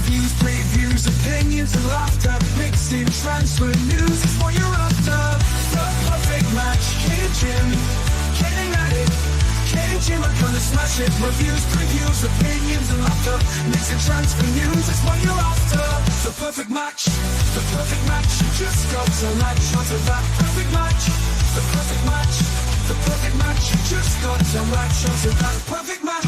Reviews, previews, opinions and laughter. Mixing transfer news is what you're after. The perfect match. Kate Jim, getting at it. Kate Jim are gonna smash it. Reviews, previews, opinions and laughter. Mixing transfer news is what you're after. The perfect match. The perfect match. You just got to latch onto that perfect match. The perfect match. The perfect match. You just got to latch onto that perfect match.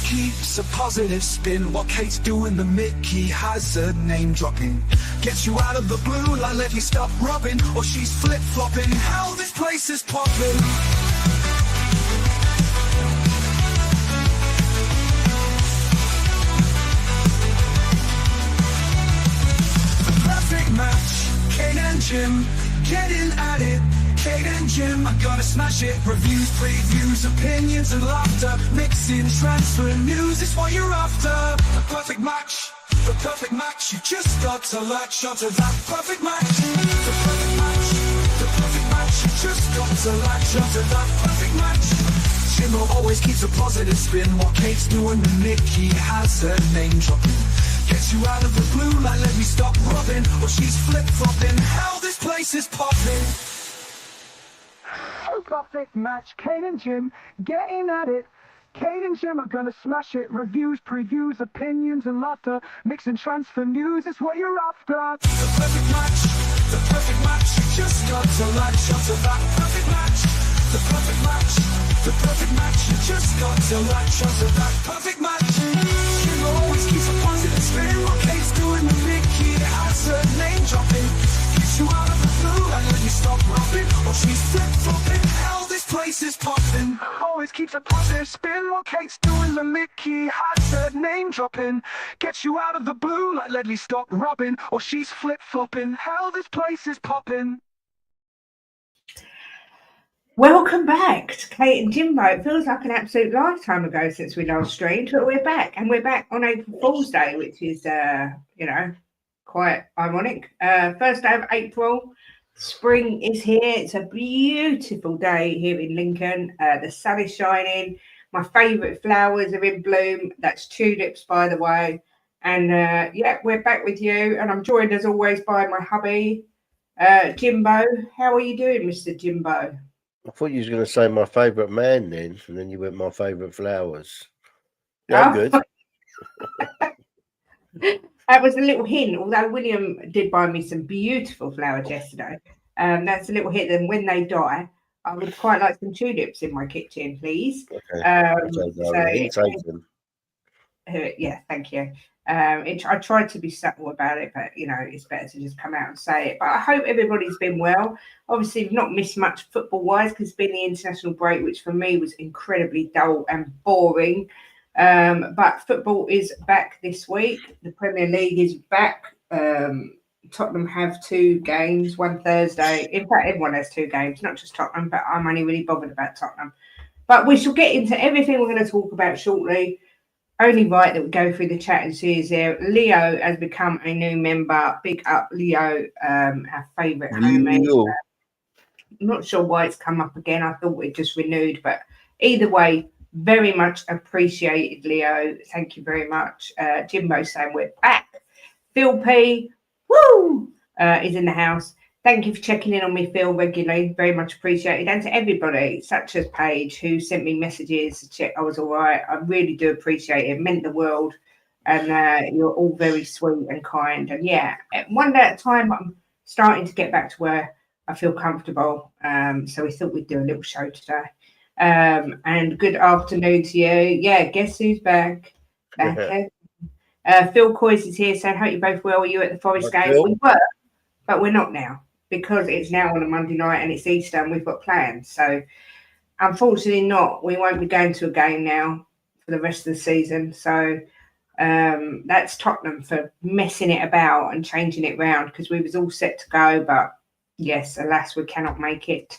Keeps a positive spin while Kate's doing the Mickey hazard name dropping. Gets you out of the blue like Levy stop rubbing, or she's flip-flopping. Hell, this place is popping. The perfect match, Kate and Jim, getting at it. Kate and Jim are gonna smash it. Reviews, previews, opinions and laughter. Mixing transfer news is what you're after. The perfect match. The perfect match. You just got to latch onto that perfect match. The perfect match. The perfect match. You just got to latch onto that perfect match. Jimbo always keeps a positive spin while Kate's doing the Mickey hazard name dropping. Gets you out of the blue like let me stop rubbing, or she's flip-flopping. Hell, this place is popping. Perfect match, Kate and Jim, getting at it. Kate and Jim are gonna smash it. Reviews, previews, opinions and laughter. Mixing transfer news is what you're after. The perfect match, the perfect match. You just got to latch onto that perfect match. The perfect match, the perfect match. You just got to latch onto that perfect match. Jim always keeps a positive spin while Kate's doing the Mickey hazard name dropping. Gets you out of the blue and let you stop rubbing, or she's flip-flopping. Hell, this place is popping. Always keeps a positive spin while Kate's doing the Mickey hazard name dropping. Gets you out of the blue like Ledley stop rubbing, or she's flip-flopping. Hell, this place is popping. Welcome back to Kate and Jimbo. It feels like an absolute lifetime ago since we last streamed, but we're back, and we're back on April Fool's Day, which is, quite ironic. First day of April. Spring is here. It's a beautiful day here in Lincoln. The sun is shining. My favourite flowers are in bloom. That's tulips, by the way. And we're back with you. And I'm joined as always by my hubby, Jimbo. How are you doing, Mr. Jimbo? I thought you was going to say my favourite man then, and then you went my favourite flowers. Yeah, I'm good. That was a little hint, although William did buy me some beautiful flowers yesterday. That's a little hint. And when they die, I would quite like some tulips in my kitchen, please. Okay. Yeah, thank you. I tried to be subtle about it, but, it's better to just come out and say it. But I hope everybody's been well. Obviously, we've not missed much football-wise because it's been the international break, which for me was incredibly dull and boring. But football is back this week. The Premier League is back. Tottenham have 2 games, one Thursday. In fact, everyone has 2 games, not just Tottenham, but I'm only really bothered about Tottenham. But we shall get into everything we're going to talk about shortly. Only right that we go through the chat and see is there. Leo has become a new member. Big up, Leo, our favourite homemade. I'm not sure why it's come up again. I thought it just renewed, but either way, very much appreciated, Leo. Thank you very much. Jimbo saying we're back. Phil P, is in the house. Thank you for checking in on me, Phil, regularly. Very much appreciated. And to everybody, such as Paige, who sent me messages to check I was all right. I really do appreciate it. It meant the world. And you're all very sweet and kind. And yeah, one day at a time, I'm starting to get back to where I feel comfortable. So we thought we'd do a little show today. And good afternoon to you. Yeah, guess who's back? Phil Coys is here saying, hope you're both well. Were you at the Forest game? We were, but we're not now because it's now on a Monday night and it's Easter and we've got plans. So unfortunately not. We won't be going to a game now for the rest of the season. So that's Tottenham for messing it about and changing it round because we was all set to go. But yes, alas, we cannot make it.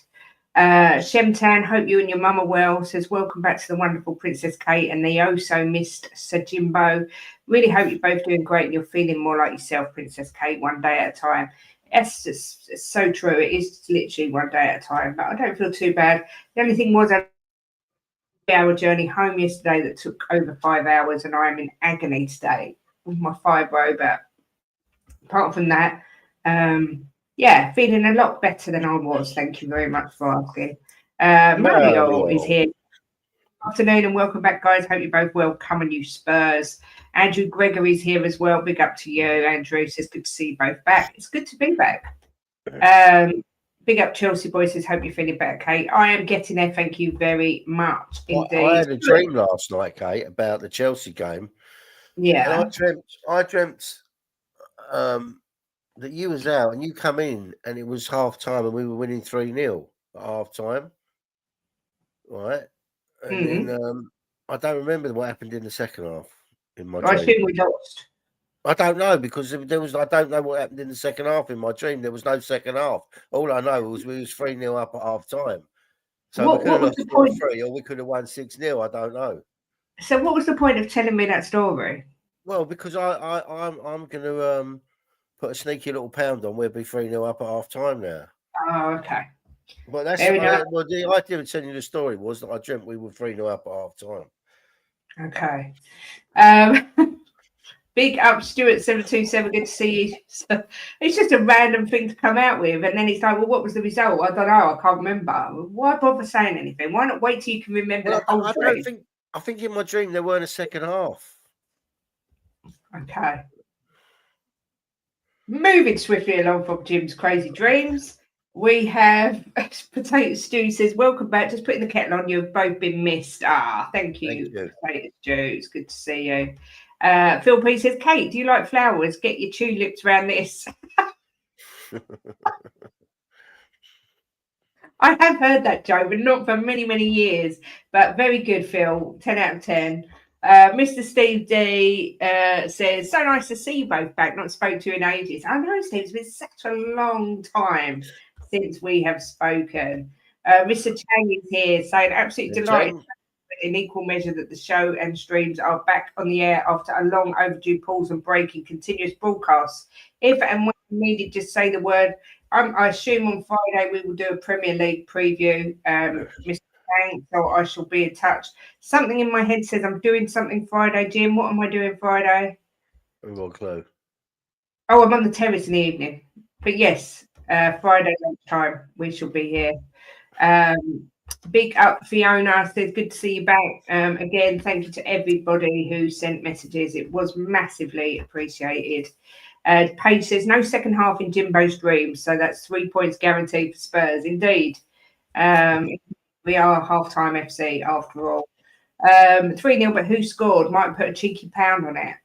Shemtan, hope you and your mum are well, says welcome back to the wonderful Princess Kate and the oh-so missed Sir Jimbo. Really hope you're both doing great and you're feeling more like yourself, Princess Kate, one day at a time. It's so true. It is literally one day at a time, but I don't feel too bad. The only thing was a 3-hour journey home yesterday that took over 5 hours, and I am in agony today with my fibro. But apart from that, yeah, feeling a lot better than I was. Thank you very much for asking. Mario is here. Afternoon and welcome back, guys. Hope you're both well. Come on, you Spurs. Andrew Gregory's here as well. Big up to you, Andrew. Says good to see you both back. It's good to be back. Big up Chelsea boys. Says hope you're feeling better, Kate. I am getting there. Thank you very much indeed. I had a dream last night, Kate, about the Chelsea game. Yeah. And I dreamt that you was out and you come in and it was half time and we were winning 3-0 at half time. Right. And then I don't remember what happened in the second half in my dream. I assume we lost. I don't know because I don't know what happened in the second half in my dream. There was no second half. All I know was we was 3-0 up at half time. So we could have lost 4-3 or we could have won 6-0. I don't know. So what was the point of telling me that story? Well, because I'm going to put a sneaky little pound on. We'll be 3-0 up at half time now. Oh, okay. But that's the idea of telling you the story was that I dreamt we were 3-0 up at half time. Okay. Big up, Stuart727. Good to see you. So it's just a random thing to come out with, and then it's like, well, what was the result? I don't know. I can't remember. Why bother saying anything? Why not wait till you can remember the whole dream? I think in my dream there weren't a second half. Okay. Moving swiftly along from Jim's crazy dreams, we have Potato Stew says, welcome back. Just putting the kettle on. You've both been missed. Thank you. Potato Stew. It's good to see you. Phil P says, Kate, do you like flowers? Get your tulips around this. I have heard that joke, but not for many, many years. But very good, Phil. 10 out of 10. Mr. Steve D says, so nice to see you both back. Not spoke to you in ages. I know, Steve. It's been such a long time since we have spoken. Mr. Chang is here saying, absolutely delighted in equal measure that the show and streams are back on the air after a long overdue pause and break in continuous broadcasts. If and when needed, just say the word. I assume on Friday we will do a Premier League preview, Mr. Tank, so I shall be in touch. Something in my head says I'm doing something Friday, Jim. What am I doing Friday? I've got a clue. Oh, I'm on the terrace in the evening. But yes, Friday lunchtime we shall be here. Big up Fiona says, good to see you back. Again, thank you to everybody who sent messages. It was massively appreciated. Paige says, no second half in Jimbo's dream, so that's 3 points guaranteed for Spurs. Indeed. We are half-time FC after all. 3-0, but who scored? Might put a cheeky pound on it.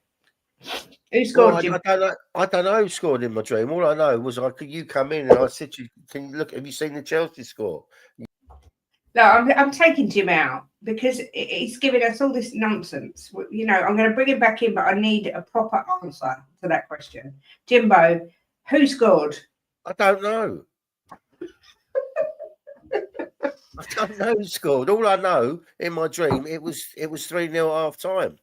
Who scored, Jim? I don't know who scored in my dream. All I know was you come in and I said to you, can you look, have you seen the Chelsea score? No, I'm taking Jim out because he's giving us all this nonsense. You know, I'm going to bring him back in, but I need a proper answer to that question. Jimbo, who scored? I don't know. I don't know who scored. All I know in my dream, it was 3-0 at half time.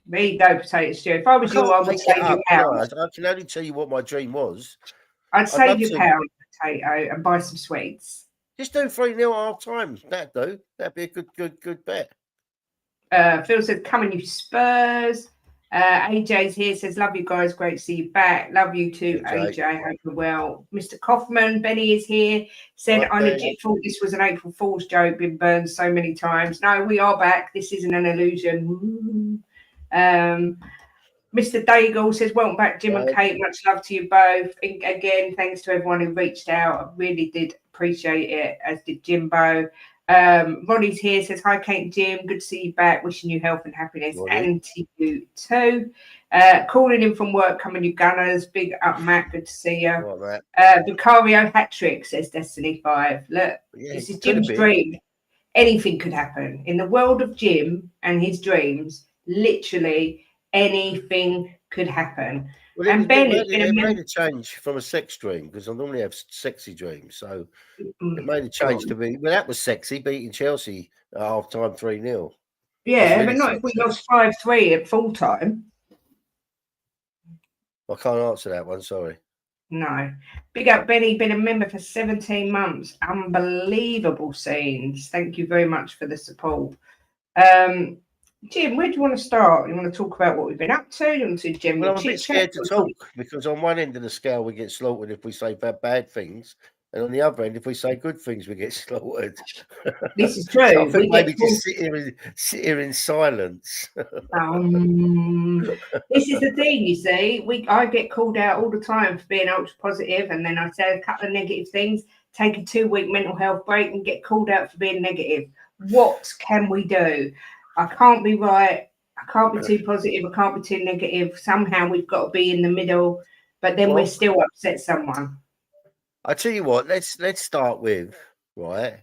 There you go, Potato Stew. If I was you, I would save your pound. I can only tell you what my dream was. I'd save your pound, Potato, and buy some sweets. Just do 3-0 at half time. That'd be a good bet. Phil said, come on, you Spurs. AJ's here, says, love you guys. Great to see you back. Love you too, AJ. Hope you're well. Mr. Kaufman, Benny is here. Said, I legit thought this was an April Fool's joke, been burned so many times. No, we are back. This isn't an illusion. Mr. Daigle says, welcome back, Jim and Kate. Much love to you both. Again, thanks to everyone who reached out. I really did appreciate it, as did Jimbo. Ronnie's here, says, hi, Kate and Jim. Good to see you back. Wishing you health and happiness. Ronnie. And to you too. Calling in from work, coming you Gunners. Big up, Matt. Good to see you. Vicario hat trick, says Destiny 5. Look, this is Jim's dream. Anything could happen. In the world of Jim and his dreams, literally anything could happen. Well, and Ben it made a change from a sex dream because I normally have sexy dreams. So it made a change to be. Well, that was sexy, beating Chelsea at half time 3-0. Yeah, really, but not if we lost 5-3 at full time. I can't answer that one. Sorry. No. Big up, Benny. Been a member for 17 months. Unbelievable scenes. Thank you very much for the support. Jim, where do you want to start? You want to talk about what we've been up to? You want to do general I'm a bit scared to talk because on one end of the scale we get slaughtered if we say bad things, and on the other end, if we say good things, we get slaughtered. This is true. So I think maybe just sit here in silence. This is the thing, you see. I get called out all the time for being ultra positive, and then I say a couple of negative things, take a 2-week mental health break, and get called out for being negative. What can we do? I can't be right. I can't be too positive. I can't be too negative. Somehow we've got to be in the middle, but then we're still upset someone. I tell you what, let's start with, right?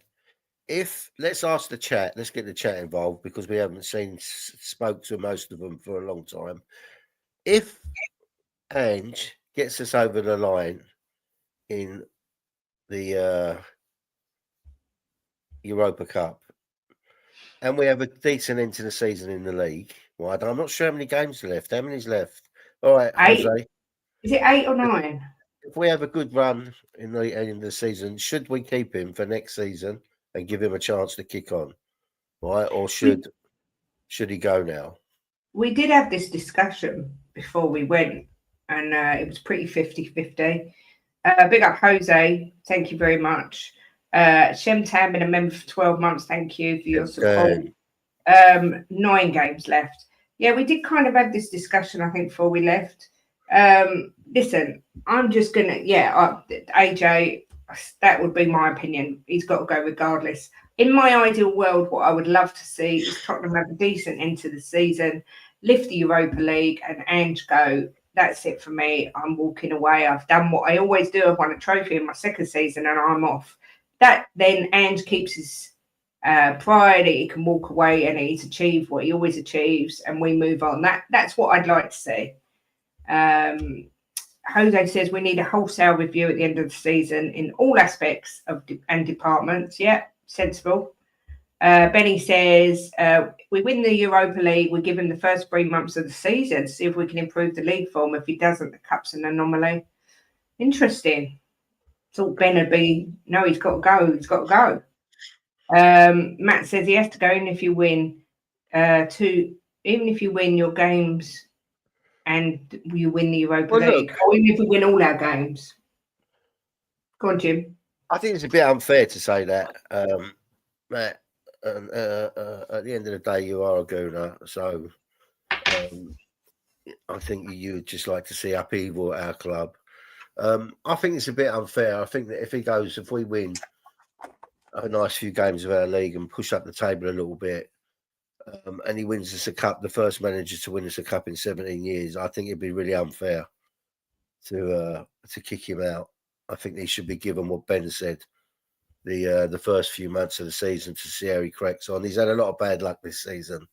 Let's ask the chat, let's get the chat involved because we haven't spoke to most of them for a long time. If Ange gets us over the line in the Europa Cup and we have a decent end to the season in the league, right? I'm not sure how many games are left. How many's left? All right, 8. Jose. Is it 8 or 9? If we have a good run in the end of the season, should we keep him for next season and give him a chance to kick on, right? Or should he go now? We did have this discussion before we went, and it was pretty 50-50. Big up, Jose. Thank you very much. Shemtan, been a member for 12 months. Thank you for your support. 9 games left. Yeah, we did kind of have this discussion, I think, before we left. Listen, I'm just going to, AJ, that would be my opinion. He's got to go regardless. In my ideal world, what I would love to see is Tottenham have a decent end to the season, lift the Europa League, and Ange go. That's it for me. I'm walking away. I've done what I always do. I've won a trophy in my second season, and I'm off. That then Ange keeps his pride. He can walk away, and he's achieved what he always achieves, and we move on. That's what I'd like to see. Jose says we need a wholesale review at the end of the season in all aspects and departments. Yeah, sensible. Benny says we win the Europa League. We give him the first 3 months of the season to see if we can improve the league form. If he doesn't, the cup's an anomaly. Interesting. Thought Ben would be no. He's got to go. He's got to go. Matt says he has to go, even if you win. Even if you win your games. And you win the Europa League, or even if we win all our games. Go on, Jim. I think it's a bit unfair to say that, Matt. At the end of the day, you are a gooner, so I think you would just like to see upheaval at our club. I think it's a bit unfair. I think that if we win a nice few games of our league and push up the table a little bit, and he wins us a cup, the first manager to win us a cup in 17 years, I think it'd be really unfair to kick him out. I think he should be given what Ben said, the first few months of the season to see how he cracks on. He's had a lot of bad luck this season,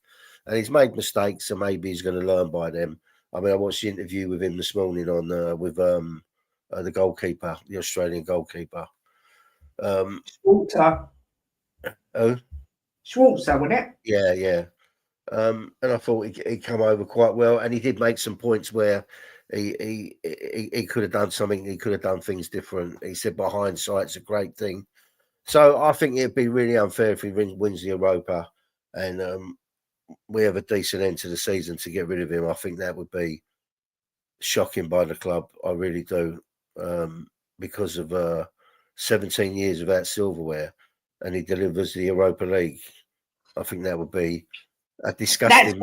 and he's made mistakes, so maybe he's going to learn by them. I mean, I watched the interview with him this morning on with the goalkeeper, the Australian goalkeeper. Schwarzer. Oh? Schwarzer, wasn't it? Yeah. And I thought he come over quite well, and he did make some points where he could have done something. He could have done things different. He said, "By hindsight, it's a great thing." So I think it'd be really unfair if he wins the Europa, and we have a decent end to the season to get rid of him. I think that would be shocking by the club. I really do, because of 17 years without silverware, and he delivers the Europa League. I think that would be a disgusting.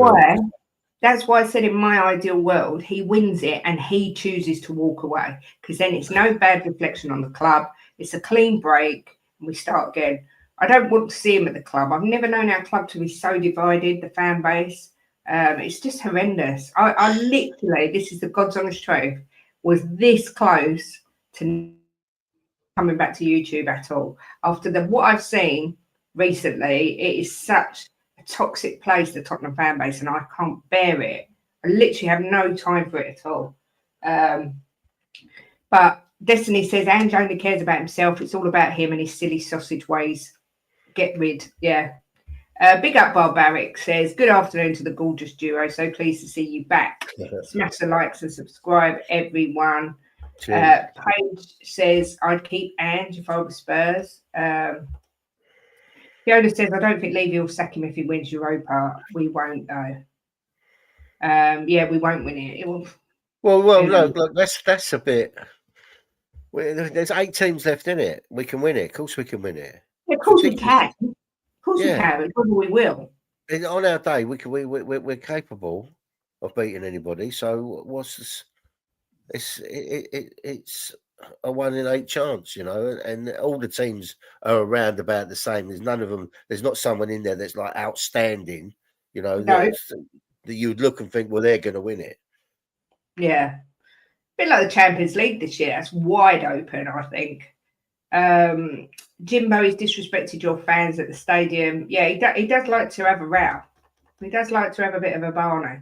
That's why I said in my ideal world, he wins it and he chooses to walk away, because then it's no bad reflection on the club. It's a clean break and we start again. I don't want to see him at the club. I've never known our club to be so divided, the fan base. It's just horrendous. I literally, this is the God's honest truth, was this close to coming back to YouTube at all. After what I've seen recently, it is such a toxic place, the Tottenham fan base, and I can't bear it. I literally have no time for it at all. But Destiny says Ange only cares about himself. It's all about him and his silly sausage ways. Get rid. Yeah. Big up Barbaric says, good afternoon to the gorgeous duo. So pleased to see you back. Smash the likes and subscribe, everyone. Paige says, I'd keep Ange if I was Spurs. Fiona says, I don't think Levy will sack him if he wins Europa. We won't, though. Yeah, we won't win it. It will. Well, look, that's a bit. There's 8 teams left in it. We can win it. Of course, we can win it. Yeah, of course we can. Of course we can. Whether we will. On our day, we're capable of beating anybody. So what's this? It's a 1 in 8 chance, and all the teams are around about the same. There's none of them. There's not someone in there that's like outstanding, No. that you'd look and think, well, they're going to win it. Yeah. A bit like the Champions League this year. That's wide open, I think. Jimbo has disrespected your fans at the stadium. Yeah, he does like to have a row. He does like to have a bit of a barney.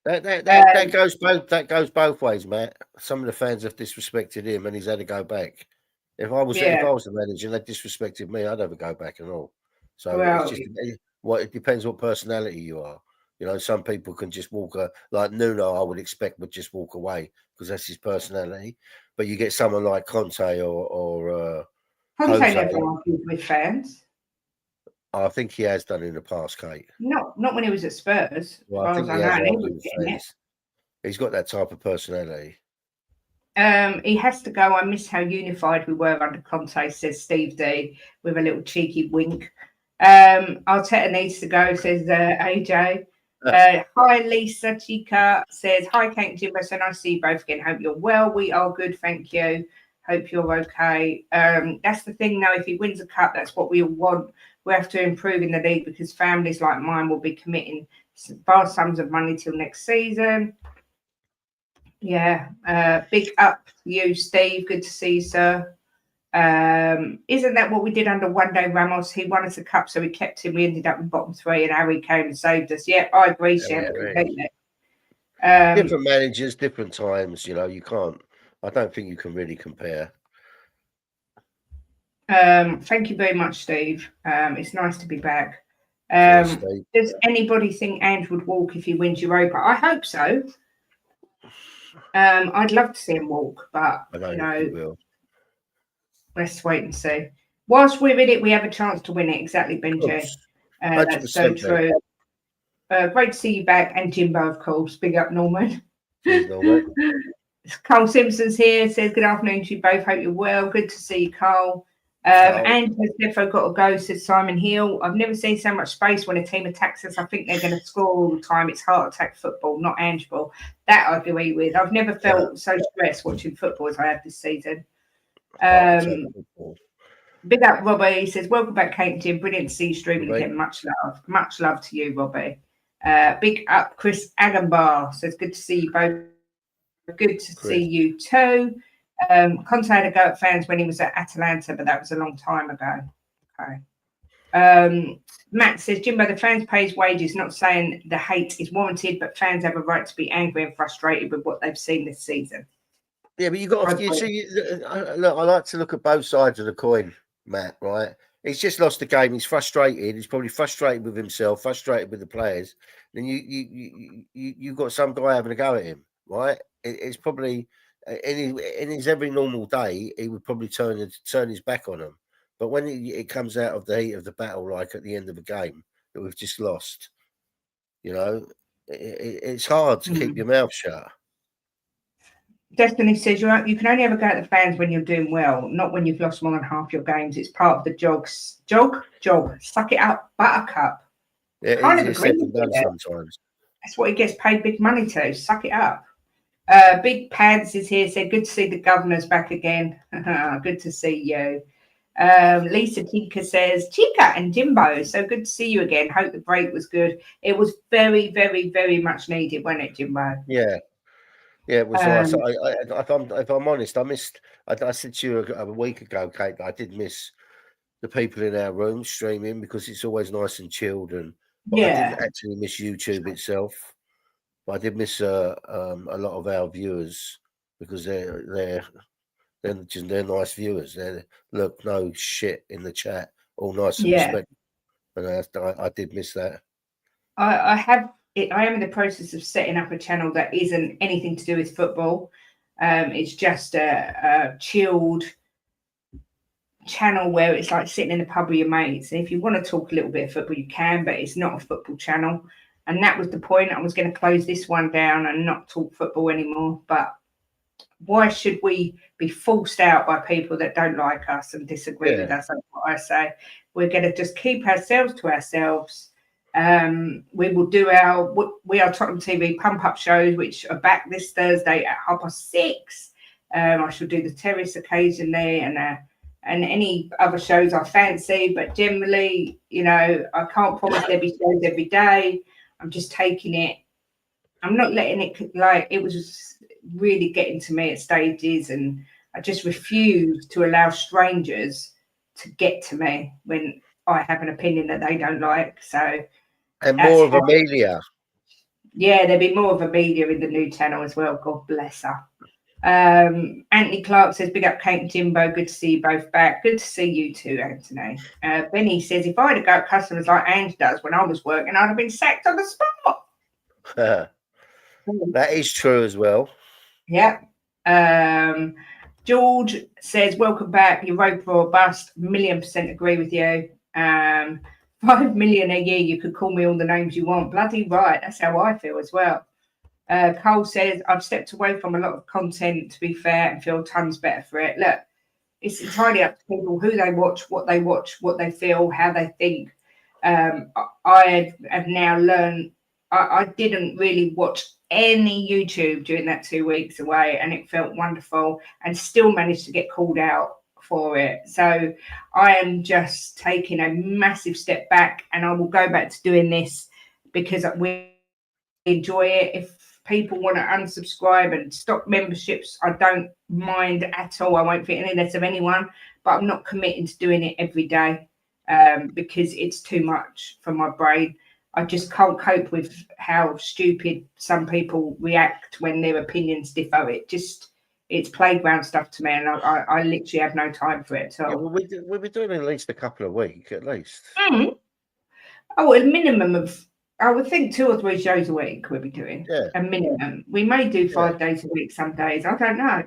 That goes both ways, Matt. Some of the fans have disrespected him, and he's had to go back. If I was the manager and they disrespected me, I'd never go back at all. So it's just it depends what personality you are. Some people can just walk like Nuno. I would expect would just walk away because that's his personality. But you get someone like Conte or Conte never argued with fans. I think he has done in the past, Kate. Not when he was at Spurs. Well, I think he's got that type of personality. He has to go. I miss how unified we were under Conte, says Steve D, with a little cheeky wink. Arteta needs to go, says AJ. Hi, Lisa Chica says, hi, Kate Jimbo. So nice to see you both again. Hope you're well. We are good, thank you. Hope you're okay. That's the thing, though. If he wins a cup, that's what we all want. We have to improve in the league because families like mine will be committing vast sums of money till next season. Yeah. Big up to you, Steve. Good to see you, sir. Isn't that what we did under One Day Ramos? He won us a cup, so we kept him. We ended up in bottom 3, and Harry came and saved us. Yeah, I agree, Shem, completely. Different managers, different times. You can't. I don't think you can really compare. Thank you very much, Steve. It's nice to be back. Does anybody think Ange would walk if he wins Europa? I hope so. I'd love to see him walk, but I don't know. He will. Let's wait and see. Whilst we're in it, we have a chance to win it. Exactly, Benji. That's so true. Great to see you back. And Jimbo, of course. Big up, Norman. Cheers, Norman. Carl Simpson's here. Says, good afternoon to you both. Hope you're well. Good to see you, Carl. And has defo got to go, says Simon Hill. I've never seen so much space when a team attacks us. I think they're going to score all the time. It's heart attack football, not Ange ball. That I agree with. I've never felt so stressed watching football as I have this season. Big up, Robbie. He says, welcome back, Kate and Jim. Brilliant to see you streaming again. Much love. Much love to you, Robbie. Big up, Chris Agambar. Says, good to see you both. Good to see you too. Conte had a go at fans when he was at Atalanta, but that was a long time ago. Okay. Matt says, Jimbo, the fans pay his wages, not saying the hate is warranted, but fans have a right to be angry and frustrated with what they've seen this season. Yeah, but look, I like to look at both sides of the coin, Matt, right? He's just lost the game. He's frustrated. He's probably frustrated with himself, frustrated with the players. Then you've got some guy having a go at him, right? It's probably in his every normal day, he would probably turn his back on him. But when it comes out of the heat of the battle, like at the end of a game that we've just lost, it's hard to keep your mouth shut. Destiny says you can only ever go at the fans when you're doing well, not when you've lost more than half your games. It's part of the jog. Suck it up, Bac-ck. Yeah, kind of agree with that. Sometimes. That's what he gets paid big money to. Suck it up. Big Pads is here. Said good to see the governors back again. Good to see you. Lisa Chica says Chica and Jimbo. So good to see you again. Hope the break was good. It was very, very, very much needed, wasn't it, Jimbo? Yeah. Yeah, it was nice. If I'm honest, I said to you a week ago, Kate, that I did miss the people in our room streaming because it's always nice and chilled. But I didn't actually miss YouTube itself. But I did miss a lot of our viewers because they're nice viewers. They look no shit in the chat, all nice and respectful. And I did miss that. I am in the process of setting up a channel that isn't anything to do with football. It's just a chilled channel where it's like sitting in the pub with your mates. And if you want to talk a little bit of football, you can, but it's not a football channel. And that was the point. I was going to close this one down and not talk football anymore. But why should we be forced out by people that don't like us and disagree with us? That's what I say. We're going to just keep ourselves to ourselves. We will do we are Tottenham TV pump-up shows, which are back this Thursday at 6:30. I shall do the Terrace occasionally and any other shows I fancy, but generally, I can't promise there'll be shows every day. I'm just taking it. I'm not letting it, like, it was just really getting to me at stages, and I just refuse to allow strangers to get to me when I have an opinion that they don't like. So, and more of a media. Yeah, there'll be more of a media in the new channel as well. God bless her. Anthony Clark says, big up Kate and Jimbo. Good to see you both back. Good to see you too, Anthony. Benny says, if I had got customers like Ange does when I was working, I'd have been sacked on the spot. That is true as well. Yeah. George says, welcome back. You're rope or bust. 1,000,000% agree with you. 5 million a year, you could call me all the names you want. Bloody right. That's how I feel as well. Cole says, I've stepped away from a lot of content, to be fair, and feel tons better for it. Look, it's entirely up to people who they watch, what they feel, how they think. I have now learned I didn't really watch any YouTube during that 2 weeks away, and it felt wonderful, and still managed to get called out for it. So I am just taking a massive step back, and I will go back to doing this because we enjoy it. If people want to unsubscribe and stop memberships, I don't mind at all. I won't think any less of anyone, but I'm not committing to doing it every day because it's too much for my brain. I just can't cope with how stupid some people react when their opinions differ. It's playground stuff to me, and I literally have no time for it at all. Yeah, well, we'll be doing at least a couple of weeks, at least. Mm-hmm. Oh, a minimum of, I would think 2 or 3 shows a week we'll be doing. Yeah. A minimum. We may do 5 days a week some days. I don't know.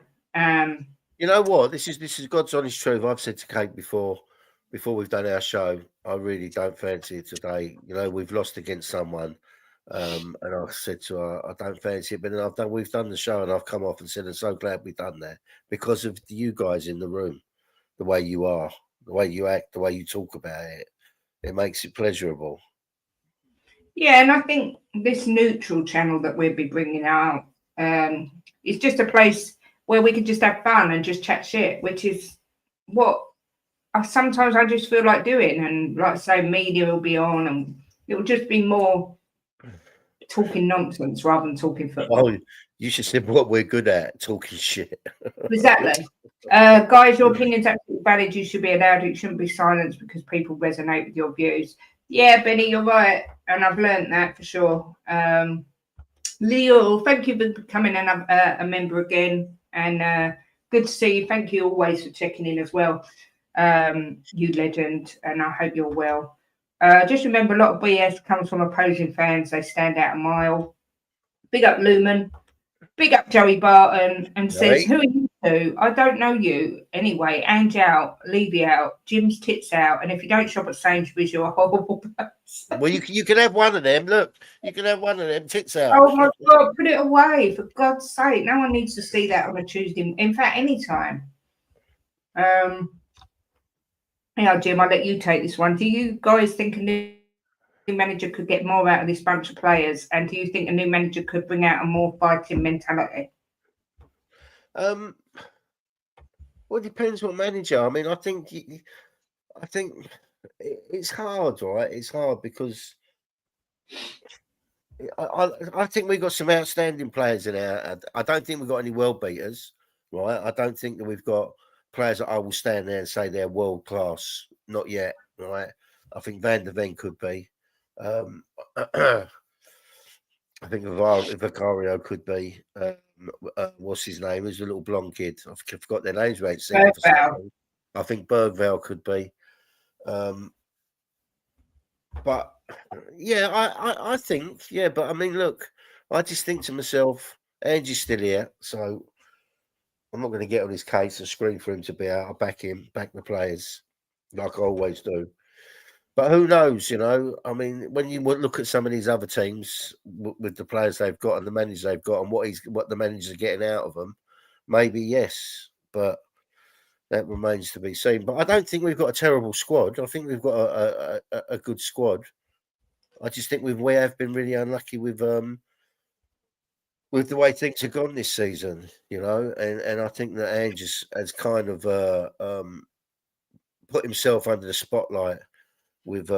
You know what? This is God's honest truth. I've said to Kate before we've done our show, I really don't fancy it today. We've lost against someone. And I said to her, I don't fancy it. But then we've done the show, and I've come off and said, I'm so glad we've done that because of you guys in the room, the way you are, the way you act, the way you talk about it. It makes it pleasurable. Yeah, and I think this neutral channel that we'll be bringing out is just a place where we can just have fun and just chat shit, which is what sometimes I just feel like doing. And like I say, media will be on, and it will just be more talking nonsense rather than talking football. Oh, you should say what we're good at, talking shit. Exactly. Guys, your opinion's absolutely valid. You should be allowed. It shouldn't be silenced because people resonate with your views. Yeah, Benny, you're right. And I've learned that for sure. Leo, thank you for becoming a member again. And good to see you. Thank you always for checking in as well. You legend. And I hope you're well. Just remember, a lot of BS comes from opposing fans. They stand out a mile. Big up Lumen. Big up Joey Barton. And says, who are you two? I don't know you. Anyway, Ange out, Levy out, Jim's tits out. And if you don't shop at Sainsbury's, you're a horrible person. Well, you can have one of them. Look, you can have one of them tits out. Oh, my God. Put it away. For God's sake. No one needs to see that on a Tuesday. In fact, anytime. Yeah, Jim, I'll let you take this one. Do you guys think a new manager could get more out of this bunch of players? And do you think a new manager could bring out a more fighting mentality? Well, it depends what manager. I mean, I think it's hard, right? It's hard because I think we've got some outstanding players in our. I don't think we've got any world beaters, right? I don't think that we've got players that I will stand there and say they're world class. Not yet, right? I think Van der Ven could be. I think Vicario could be. What's his name? He's a little blonde kid. I forgot their names, mate. I think Bergvall could be. But yeah, I think, yeah, but I mean, look, I just think to myself, Angie's still here, so I'm not going to get on his case and scream for him to be out. I'll back him, back the players, like I always do. But who knows, I mean, when you look at some of these other teams with the players they've got and the managers they've got and what the managers are getting out of them, maybe yes, but that remains to be seen. But I don't think we've got a terrible squad. I think we've got a good squad. I just think we have been really unlucky with the way things have gone this season, and I think that Ange has kind of put himself under the spotlight with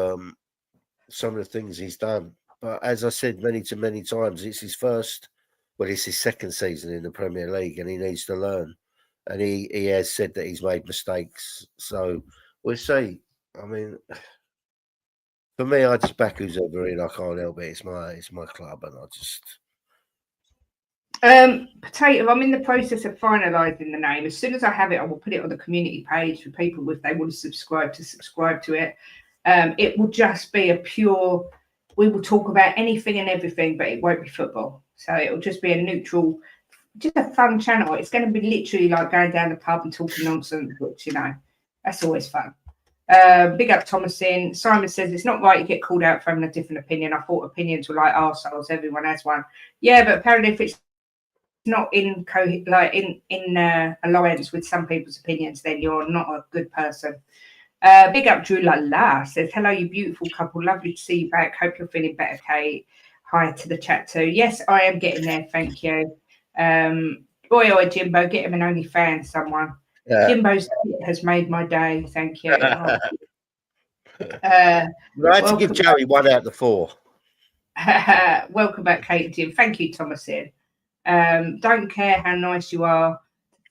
some of the things he's done. But as I said many times, it's his second season in the Premier League, and he needs to learn. And he has said that he's made mistakes. So we'll see. I mean, for me, I just back who's ever in. I can't help it. It's my club, and I just. Potato, I'm in the process of finalising the name. As soon as I have it, I will put it on the community page for people if they want to subscribe to it. It will just be we will talk about anything and everything, but it won't be football. So it will just be a neutral, just a fun channel. It's going to be literally like going down the pub and talking nonsense, which, that's always fun. Big up Thomasin. Simon says it's not right you get called out for having a different opinion. I thought opinions were like arseholes. Everyone has one. Yeah, but apparently if it's not in alliance with some people's opinions, then you're not a good person. Big up Drew La says, hello, you beautiful couple. Lovely to see you back. Hope you're feeling better, Kate. Hi to the chat too. Yes, I am getting there. Thank you. Boy, Jimbo, get him an OnlyFans, someone. Yeah. Jimbo's has made my day. Thank you. I had to give Joey 1 out of the 4. Welcome back, Kate and Jim. Thank you, Thomasin. Don't care how nice you are.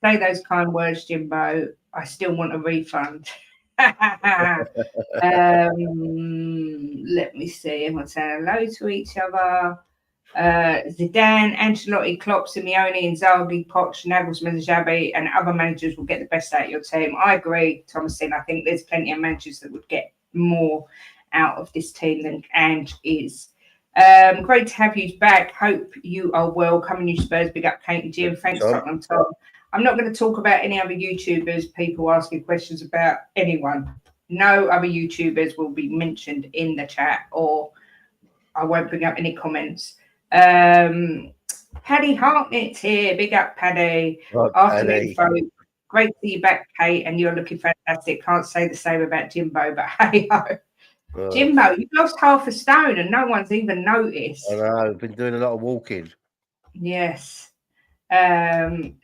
Say those kind words, Jimbo. I still want a refund. Let me see. Everyone's saying hello to each other. Zidane, Ancelotti, Klopp, Simeone, Inzaghi, Poch, Nagelsmann, Xabi, and other managers will get the best out of your team. I agree, Thomasin. I think there's plenty of managers that would get more out of this team than Ange is. Great to have you back. Hope you are well. Coming, you Spurs. Big up, Kate and Jim. Thanks, Tottenham Tom. I'm not going to talk about any other YouTubers, people asking questions about anyone. No other YouTubers will be mentioned in the chat, or I won't bring up any comments. Paddy Hartnett's here. Big up, Paddy. Afternoon, folks. Great to see you back, Kate, and you're looking fantastic. Can't say the same about Jimbo, but hey-ho. Jimbo, you've lost half a stone and no one's even noticed. I know. I've been doing a lot of walking. Yes.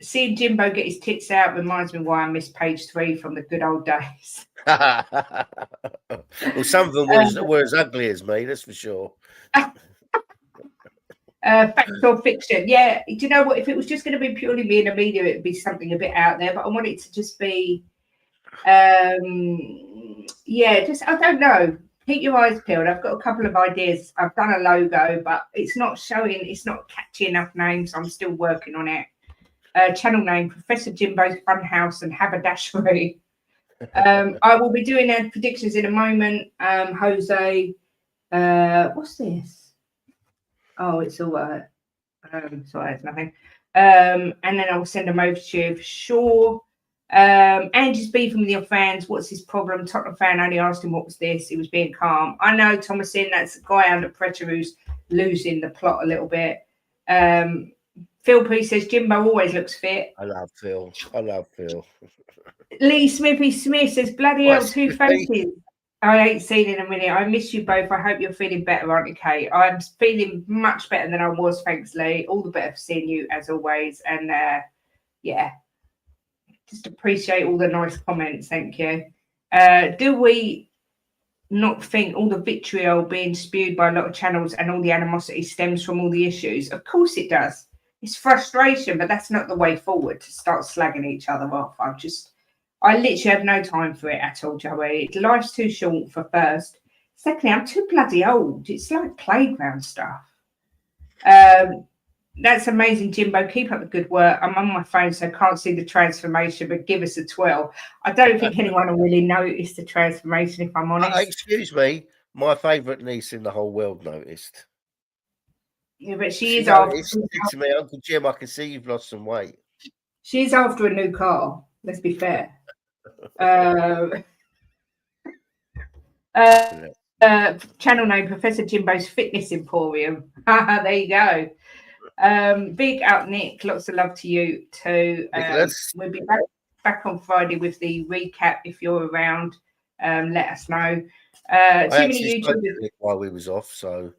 Seeing Jimbo get his tits out reminds me why I missed page 3 from the good old days. Well, some of them were as ugly as me, that's for sure. Fact or fiction? Yeah. Do you know what? If it was just going to be purely me in a media, it would be something a bit out there. But I want it to just be, I don't know. Keep your eyes peeled. I've got a couple of ideas. I've done a logo, but it's not catchy enough names. I'm still working on it. Channel name, Professor Jimbo's Funhouse and Haberdashery. I will be doing our predictions in a moment. Jose, what's this? Oh, it's all right. Sorry, it's nothing. And then I will send them over to you for sure. Angie's beefing with your fans. What's his problem? Tottenham fan only asked him what was this. He was being calm. I know, Thomasin, that's a guy under pressure who's losing the plot a little bit. Phil P says Jimbo always looks fit. I love Phil. Lee Smithy Smith says bloody hell, 2 faces. I ain't seen in a minute. I miss you both. I hope you're feeling better, aren't you, Kate? I'm feeling much better than I was, thanks, Lee. All the better for seeing you as always. And just appreciate all the nice comments. Thank you. Do we not think all the vitriol being spewed by a lot of channels and all the animosity stems from all the issues? Of course it does. It's frustration, but that's not the way forward to start slagging each other off. I literally have no time for it at all, Joey. Life's too short for first. Secondly, I'm too bloody old. It's like playground stuff. That's amazing, Jimbo. Keep up the good work. I'm on my phone, so I can't see the transformation, but give us a 12. I don't think anyone will really notice the transformation, if I'm honest. Excuse me. My favourite niece in the whole world noticed. Yeah, but she is off. She said to me, Uncle Jim, I can see you've lost some weight. She's after a new car. Let's be fair. Channel name Professor Jimbo's Fitness Emporium. There you go. Big up, Nick. Lots of love to you too. We'll be back on Friday with the recap. If you're around, let us know. Too many YouTubers while we was off, so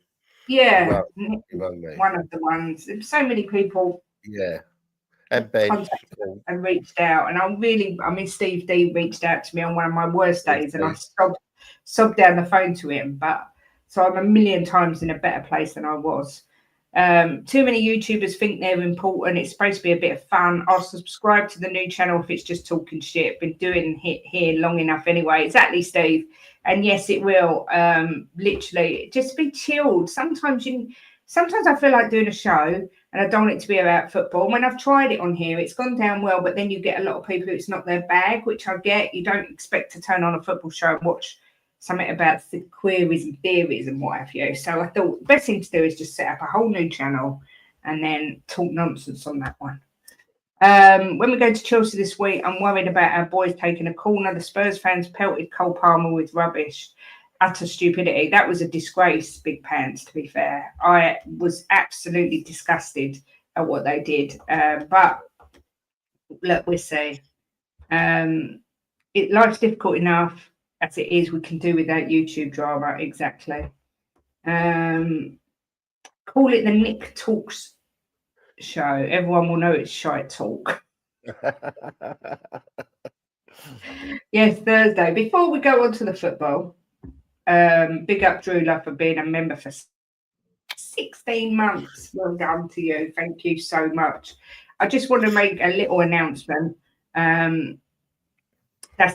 yeah, one of the ones. So many people. Yeah, and Ben and reached out, and I mean, Steve D reached out to me on one of my worst days, and I sobbed down the phone to him. But so I'm a million times in a better place than I was. Too many YouTubers think they're important. It's supposed to be a bit of fun. I'll subscribe to the new channel if it's just talking shit. Been doing it here long enough anyway. Exactly, Steve. And yes, it will. Literally, just be chilled. Sometimes I feel like doing a show and I don't want it to be about football. And when I've tried it on here, it's gone down well, but then you get a lot of people who it's not their bag, which I get. You don't expect to turn on a football show and watch something about the queries and theories and what have you. So I thought the best thing to do is just set up a whole new channel and then talk nonsense on that one. When we go to Chelsea this week, I'm worried about our boys taking a corner. The Spurs fans pelted Cole Palmer with rubbish. Utter stupidity. That was a disgrace, Big Pants, to be fair. I was absolutely disgusted at what they did. But look, we'll see. Life's difficult enough as it is. We can do without YouTube drama. Exactly. Call it the Nick Talks show. Everyone will know it's shite talk. Yes, Thursday. Before we go on to the football, big up Drew Love for being a member for 16 months. Well done to you. Thank you so much. I just want to make a little announcement. That's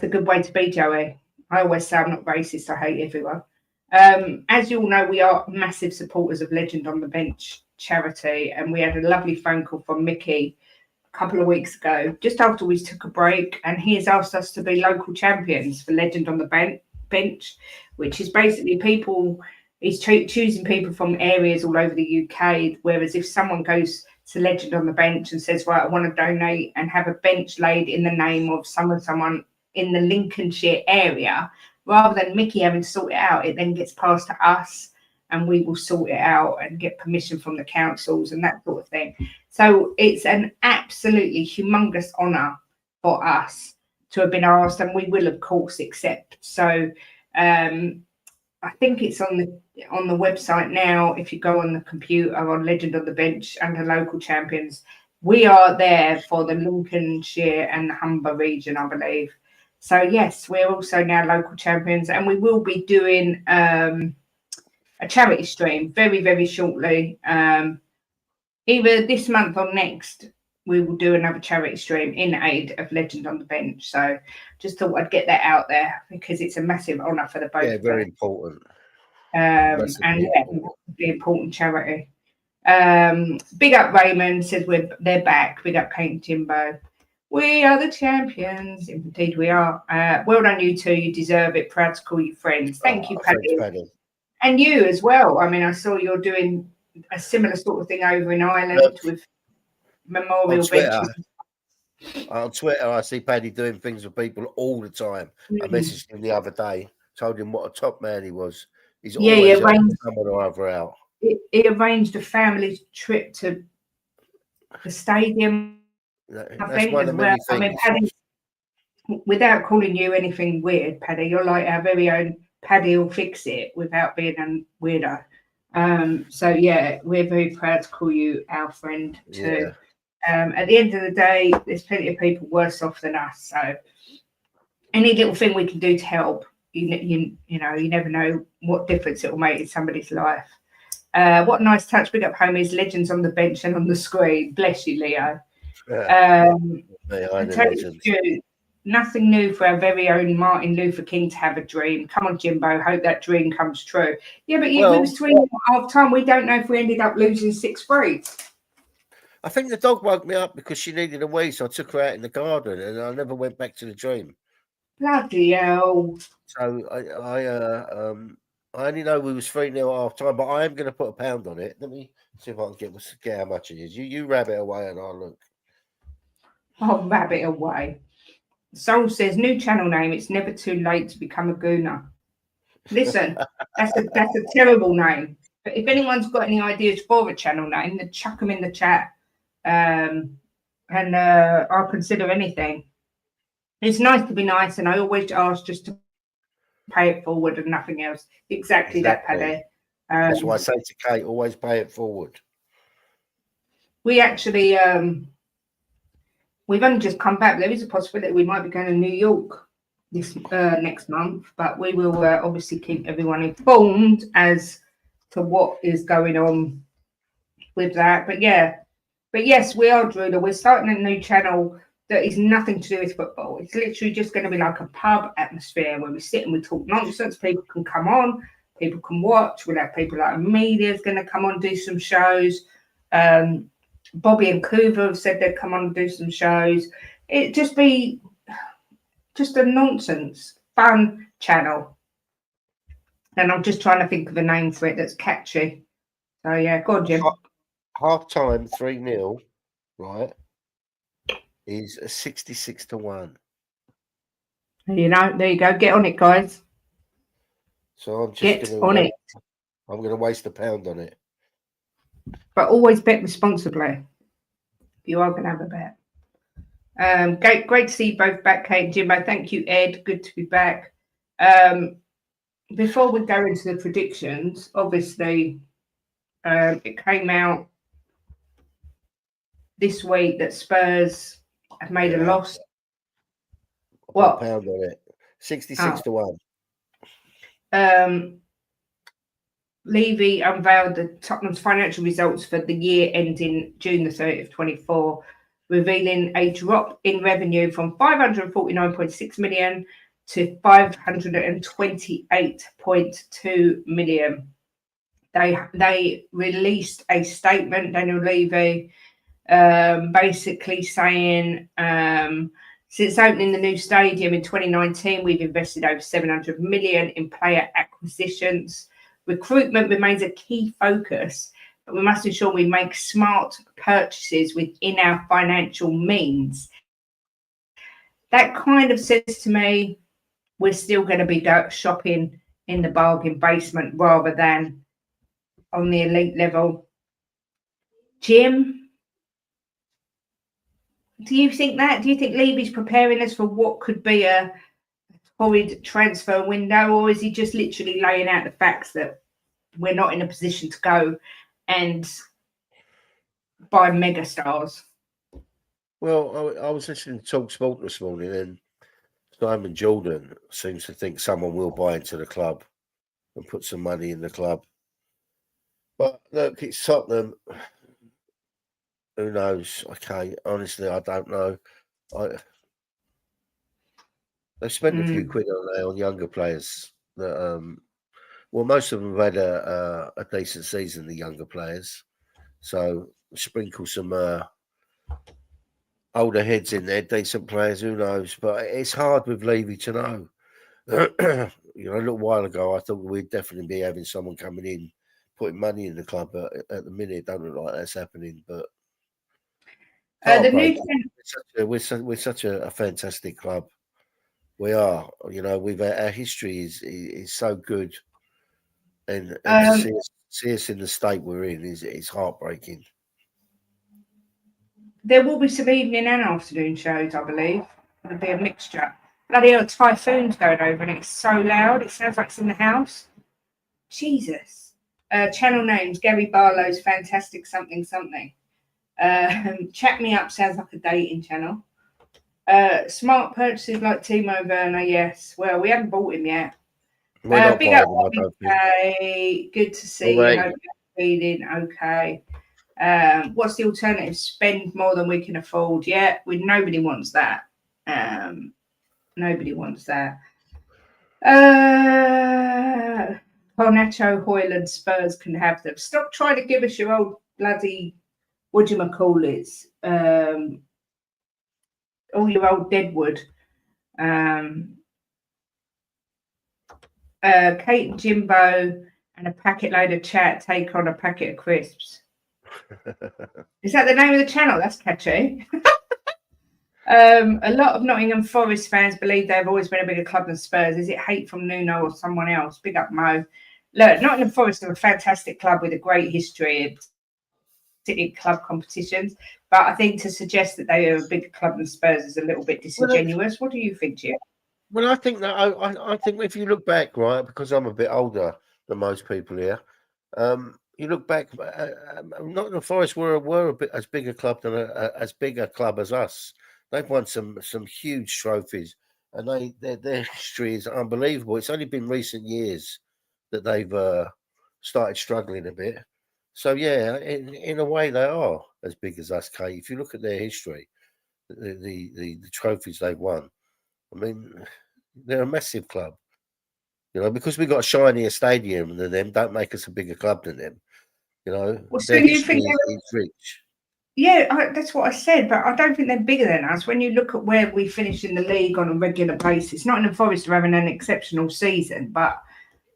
the good way to be, Joey. I always say I'm not racist. I hate everyone. As you all know, we are massive supporters of Legend on the Bench charity, and we had a lovely phone call from Mickey a couple of weeks ago, just after we took a break, and he has asked us to be local champions for Legend on the Bench, which is basically he's choosing people from areas all over the UK, whereas if someone goes to Legend on the Bench and says, right, I want to donate and have a bench laid in the name of someone in the Lincolnshire area, rather than Mickey having to sort it out, it then gets passed to us and we will sort it out and get permission from the councils and that sort of thing. So it's an absolutely humongous honour for us to have been asked, and we will, of course, accept. So I think it's on the website now. If you go on the computer on Legend on the Bench under local champions, we are there for the Lincolnshire and the Humber region, I believe. So yes, we're also now local champions, and we will be doing a charity stream very, very shortly. Either this month or next, we will do another charity stream in aid of Legend on the Bench. So just thought I'd get that out there because it's a massive honour for the both. Yeah, very important. And the important charity. Big up Raymond says they're back. Big up Kate Jimbo. We are the champions. Indeed, we are. Well done, you two. You deserve it. Proud to call you friends. Thank you, Paddy. Thanks, Paddy. And you as well. I mean, I saw you're doing a similar sort of thing over in Ireland with memorial benches. On Twitter, I see Paddy doing things with people all the time. I messaged him the other day, told him what a top man he was. He's always someone or other out. He arranged a family trip to the stadium. That's one of many things. I mean, Paddy, without calling you anything weird, Paddy, you're like our very own Paddy will fix it without being a weirdo. So yeah, we're very proud to call you our friend too. Yeah. At the end of the day, there's plenty of people worse off than us. So any little thing we can do to help, you know, you never know what difference it will make in somebody's life. What a nice touch. Big up homies, Legends on the Bench and on the screen. Bless you, Leo. Nothing new for our very own Martin Luther King to have a dream. Come on, Jimbo. Hope that dream comes true. Yeah, but we was 3 half time. We don't know if we ended up losing 6-3. I think the dog woke me up because she needed a wee, so I took her out in the garden and I never went back to the dream. Bloody hell. So I only know we was 3-0 at half time, but I am going to put £1 on it. Let me see if I can get how much it is. You rabbit away and I'll look. Oh, rabbit away. Soul says, new channel name. It's never too late to become a gooner. Listen, that's a terrible name. But if anyone's got any ideas for a channel name, then chuck them in the chat. And I'll consider anything. It's nice to be nice, and I always ask just to pay it forward and nothing else. Exactly. That, Paddy. That's why I say to Kate, always pay it forward. We actually, we've only just come back. There is a possibility we might be going to New York this next month, but we will obviously keep everyone informed as to what is going on with that. But yes, we are, Drooler. We're starting a new channel that is nothing to do with football. It's literally just going to be like a pub atmosphere where we sit and we talk nonsense. People can come on, people can watch. We'll have people like media's going to come on, do some shows. Bobby and Coover have said they'd come on and do some shows. It'd just be just a nonsense, fun channel. And I'm just trying to think of a name for it that's catchy. So, yeah, go on, Jim. Half time, 3-0, right, is 66-1. You know, there you go. Get on it, guys. So I'm just Get on it. I'm going to waste £1 on it. But always bet responsibly. You are going to have a bet. Great to see you both back, Kate and Jimbo. Thank you, Ed. Good to be back. Before we go into the predictions, obviously, it came out this week that Spurs have made a loss. What? £1 on it. 66-1. Levy unveiled the Tottenham's financial results for the year ending June the 30th, 24, revealing a drop in revenue from 549.6 million to 528.2 million. They released a statement, Daniel Levy, basically saying, since opening the new stadium in 2019, we've invested over 700 million in player acquisitions. Recruitment remains a key focus, but we must ensure we make smart purchases within our financial means. That kind of says to me, we're still going to be shopping in the bargain basement rather than on the elite level. Jim, do you think that? Do you think Levy's preparing us for what could be a horrid transfer window, or is he just literally laying out the facts that we're not in a position to go and buy mega stars? Well, I was listening to Talk Sport this morning, and Simon Jordan seems to think someone will buy into the club and put some money in the club. But look, it's Tottenham. Who knows? Okay, honestly, I don't know. They spent a few quid on younger players. That well, most of them have had a decent season. The younger players, so sprinkle some older heads in there, decent players. Who knows? But it's hard with Levy to know. You know, a little while ago, I thought we'd definitely be having someone coming in, putting money in the club. But at the minute, it don't look like that's happening. But we're such a fantastic club. We are. You know, our history is so good, and to see us in the state we're in is heartbreaking. There will be some evening and afternoon shows, I believe. It'll be a mixture. Bloody hell, typhoon's going over and it's so loud. It sounds like it's in the house. Jesus. Channel names: Gary Barlow's Fantastic Something Something. Chat Me Up sounds like a dating channel. Smart purchases like Timo Werner, yes. Well, we haven't bought him yet. Big up, okay. Good to see you. Hope you're feeling okay. What's the alternative? Spend more than we can afford. Yeah, nobody wants that. Nobody wants that. Nacho, Hoyland, Spurs can have them. Stop trying to give us your old bloody, what do you call it? All your old deadwood. Kate and Jimbo and a packet load of chat take on a packet of crisps. Is that the name of the channel? That's catchy. A lot of Nottingham Forest fans believe they've always been a bigger club than Spurs. Is it hate from Nuno or someone else? Big up, Mo. Look, Nottingham Forest are a fantastic club with a great history of club competitions, but I think to suggest that they are a bigger club than Spurs is a little bit disingenuous. What do you think, Jim? Well, I think that I think if you look back, right, because I'm a bit older than most people here, you look back, Nottingham Forest were a bit as big a club than as big a club as us. They've won some huge trophies, and their history is unbelievable. It's only been recent years that they've started struggling a bit. So yeah, in a way, they are as big as us, Kate. If you look at their history, the trophies they've won, I mean, they're a massive club. You know, because we've got a shinier stadium than them, don't make us a bigger club than them. You know, Well, so their you history think is rich. Yeah, that's what I said, but I don't think they're bigger than us. When you look at where we finish in the league on a regular basis, Nottingham Forest are having an exceptional season, but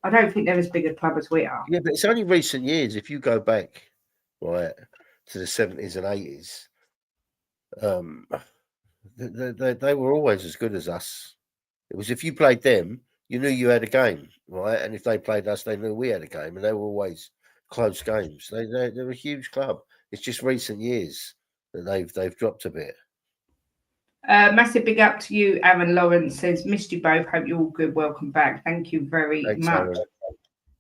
I don't think they're as big a club as we are. Yeah, but it's only recent years. If you go back, right, to the 70s and 80s, they were always as good as us. It was if you played them, you knew you had a game, right? And if they played us, they knew we had a game, and they were always close games. They're a huge club. It's just recent years that they've dropped a bit. Massive big up to you, Aaron Lawrence says, missed you both. Hope you're all good. Welcome back. Thank you very much.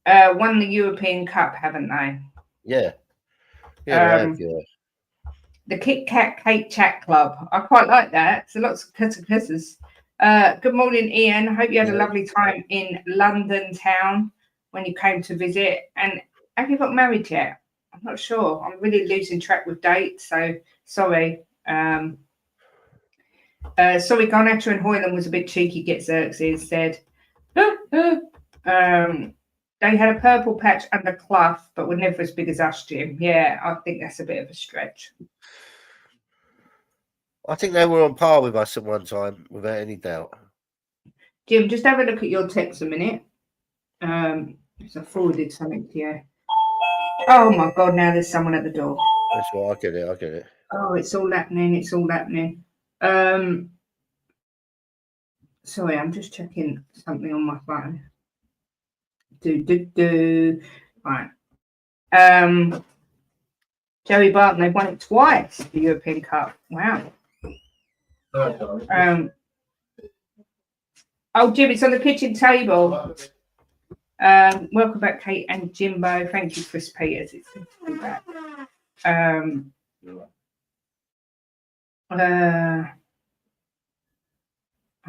Won the European Cup, haven't they? Yeah. Yeah, The Kit Kat Cake Chat Club. I quite like that. It's lots of kisses. Good morning, Ian. Hope you had a lovely time in London town when you came to visit. And have you got married yet? I'm not sure. I'm really losing track with dates, so sorry. Sorry, Garnacho and Hoyland was a bit cheeky, Get Xerxes said. They had a purple patch under Clough, but were never as big as us, Jim. Yeah, I think that's a bit of a stretch. I think they were on par with us at one time, without any doubt. Jim, just have a look at your text a minute. I forwarded something to you. Oh my God, now there's someone at the door. That's right, I get it. Oh, it's all happening. Sorry, I'm just checking something on my phone. Right. Joey Barton, they've won it twice, the European Cup. Wow. Oh, Jim, it's on the kitchen table. Welcome back, Kate and Jimbo. Thank you, Chris Peters. It's good to be back. I'm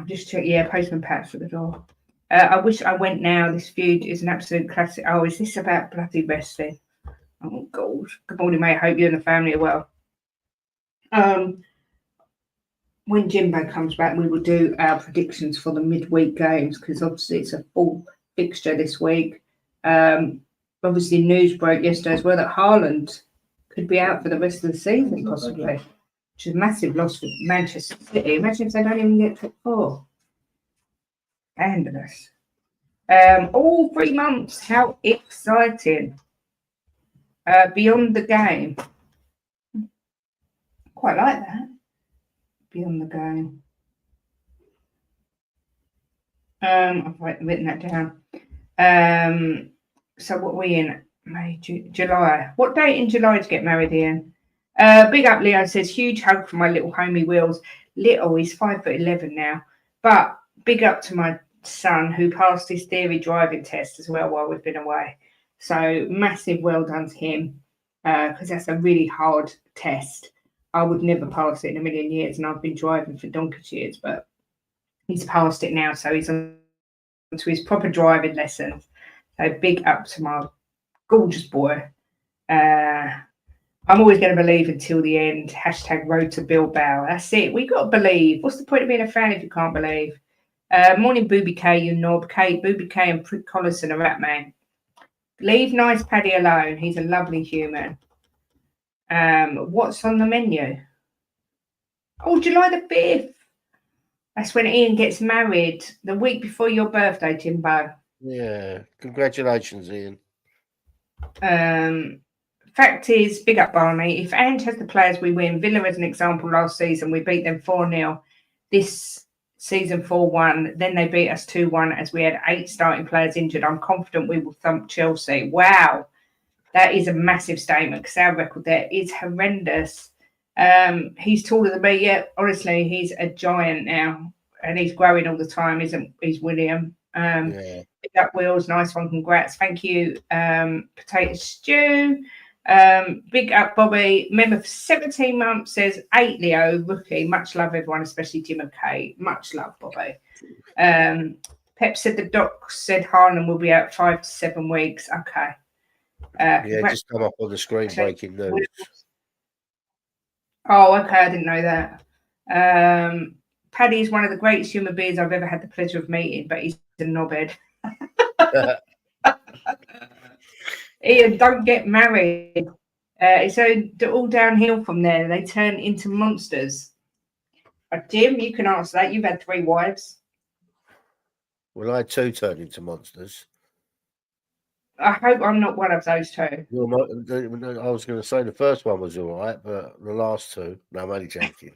just checking. Yeah, Postman Pat's at the door. I wish I went now. This feud is an absolute classic. Oh, is this about bloody wrestling? Oh, God. Good morning, mate. Hope you and the family are well. When Jimbo comes back, we will do our predictions for the midweek games because obviously it's a full fixture this week. Obviously, news broke yesterday as well that Haaland could be out for the rest of the season, possibly, which is a massive loss for Manchester City. Imagine if they don't even get top 4. Scandalous. All 3 months. How exciting. Beyond the game. Quite like that. Beyond the game. I've written that down. So what are we in? May, July. What date in July to get married, Ian? Big up, Leo says, huge hug from my little homie Wills. Little, he's 5'11" now. But big up to my son who passed his theory driving test as well while we've been away. So massive well done to him because that's a really hard test. I would never pass it in a million years, and I've been driving for donkey's years, but he's passed it now, so he's on to his proper driving lessons. So big up to my gorgeous boy. I'm always going to believe until the end. # road to Bilbao. That's it. We got to believe. What's the point of being a fan if you can't believe? Morning, Booby K, you knob. Kate, Booby K and Prick Collison, a rat man. Leave nice Paddy alone. He's a lovely human. What's on the menu? Oh, July the 5th. That's when Ian gets married. The week before your birthday, Jimbo. Yeah. Congratulations, Ian. fact is, big up Barney. If Ange has the players, we win. Villa, as an example, last season, we beat them 4-0. This season 4-1. Then they beat us 2-1 as we had 8 starting players injured. I'm confident we will thump Chelsea. Wow. That is a massive statement because our record there is horrendous. He's taller than me. Yeah, honestly, he's a giant now. And he's growing all the time, isn't he's William? Yeah. Big up Wheels, nice one, congrats. Thank you. Potato Stew. Big up Bobby. Member for 17 months says 8 Leo, rookie. Much love, everyone, especially Jim and Kate. Much love, Bobby. Pep said the doc said Haaland will be out 5 to 7 weeks. Okay. Yeah, just come up on the screen, breaking news. Oh, okay, I didn't know that. Paddy is one of the greatest human beings I've ever had the pleasure of meeting, but he's a knobhead. Ian, don't get married. It's all downhill from there. They turn into monsters. Jim, you can answer that. You've had 3 wives. Well, I too turned into monsters. I hope I'm not one of those 2. I was going to say the first one was all right, but the last 2, no, I'm only joking.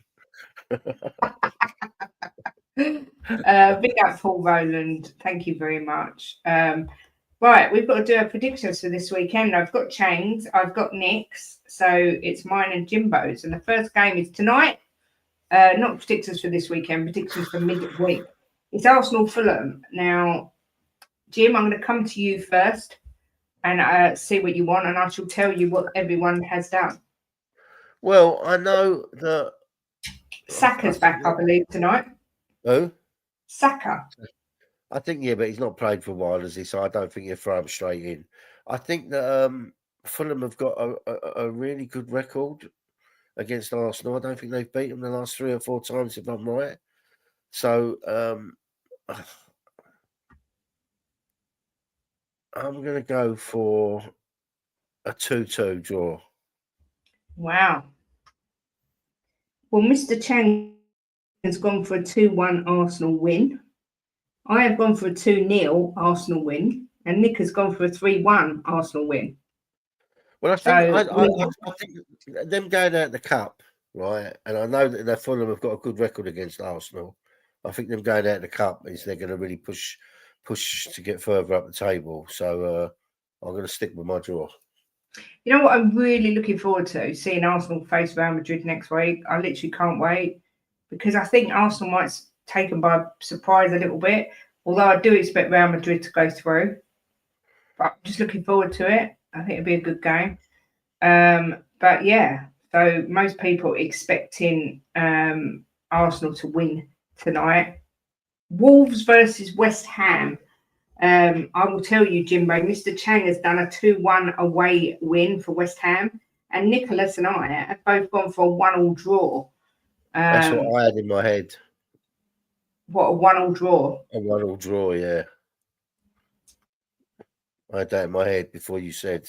Big up Paul Rowland. Thank you very much. Right, we've got to do our predictions for this weekend. I've got Chains, I've got Nick's, so it's mine and Jimbo's. And the first game is tonight. Not predictions for this weekend, predictions for midweek. It's Arsenal Fulham. Now, Jim, I'm going to come to you first and see what you want, and I shall tell you what everyone has done. Well, I know that Saka's back, I believe, tonight. Who? Saka. I think, yeah, but he's not played for a while, has he? So I don't think he'll throw him straight in. I think that Fulham have got a really good record against Arsenal. I don't think they've beaten them the last 3 or 4 times, if I'm right. So I'm going to go for a 2-2 draw. Wow. Well, Mr. Chang has gone for a 2-1 Arsenal win. I have gone for a 2-0 Arsenal win. And Nick has gone for a 3-1 Arsenal win. Well, I think them going out the cup, right? And I know that Fulham have got a good record against Arsenal. I think them going out the cup is they're going to really push to get further up the table. So I'm going to stick with my draw. You know what I'm really looking forward to? Seeing Arsenal face Real Madrid next week. I literally can't wait because I think Arsenal might take them by surprise a little bit. Although I do expect Real Madrid to go through. But I'm just looking forward to it. I think it'll be a good game. But yeah, so most people expecting Arsenal to win tonight. Wolves versus West Ham. I will tell you, Jimbo, Mr. Chang has done a 2-1 away win for West Ham, and Nicholas and I have both gone for a 1-1 draw. That's what I had in my head. What, a 1-1 draw? A 1-1 draw, yeah. I had that in my head before you said.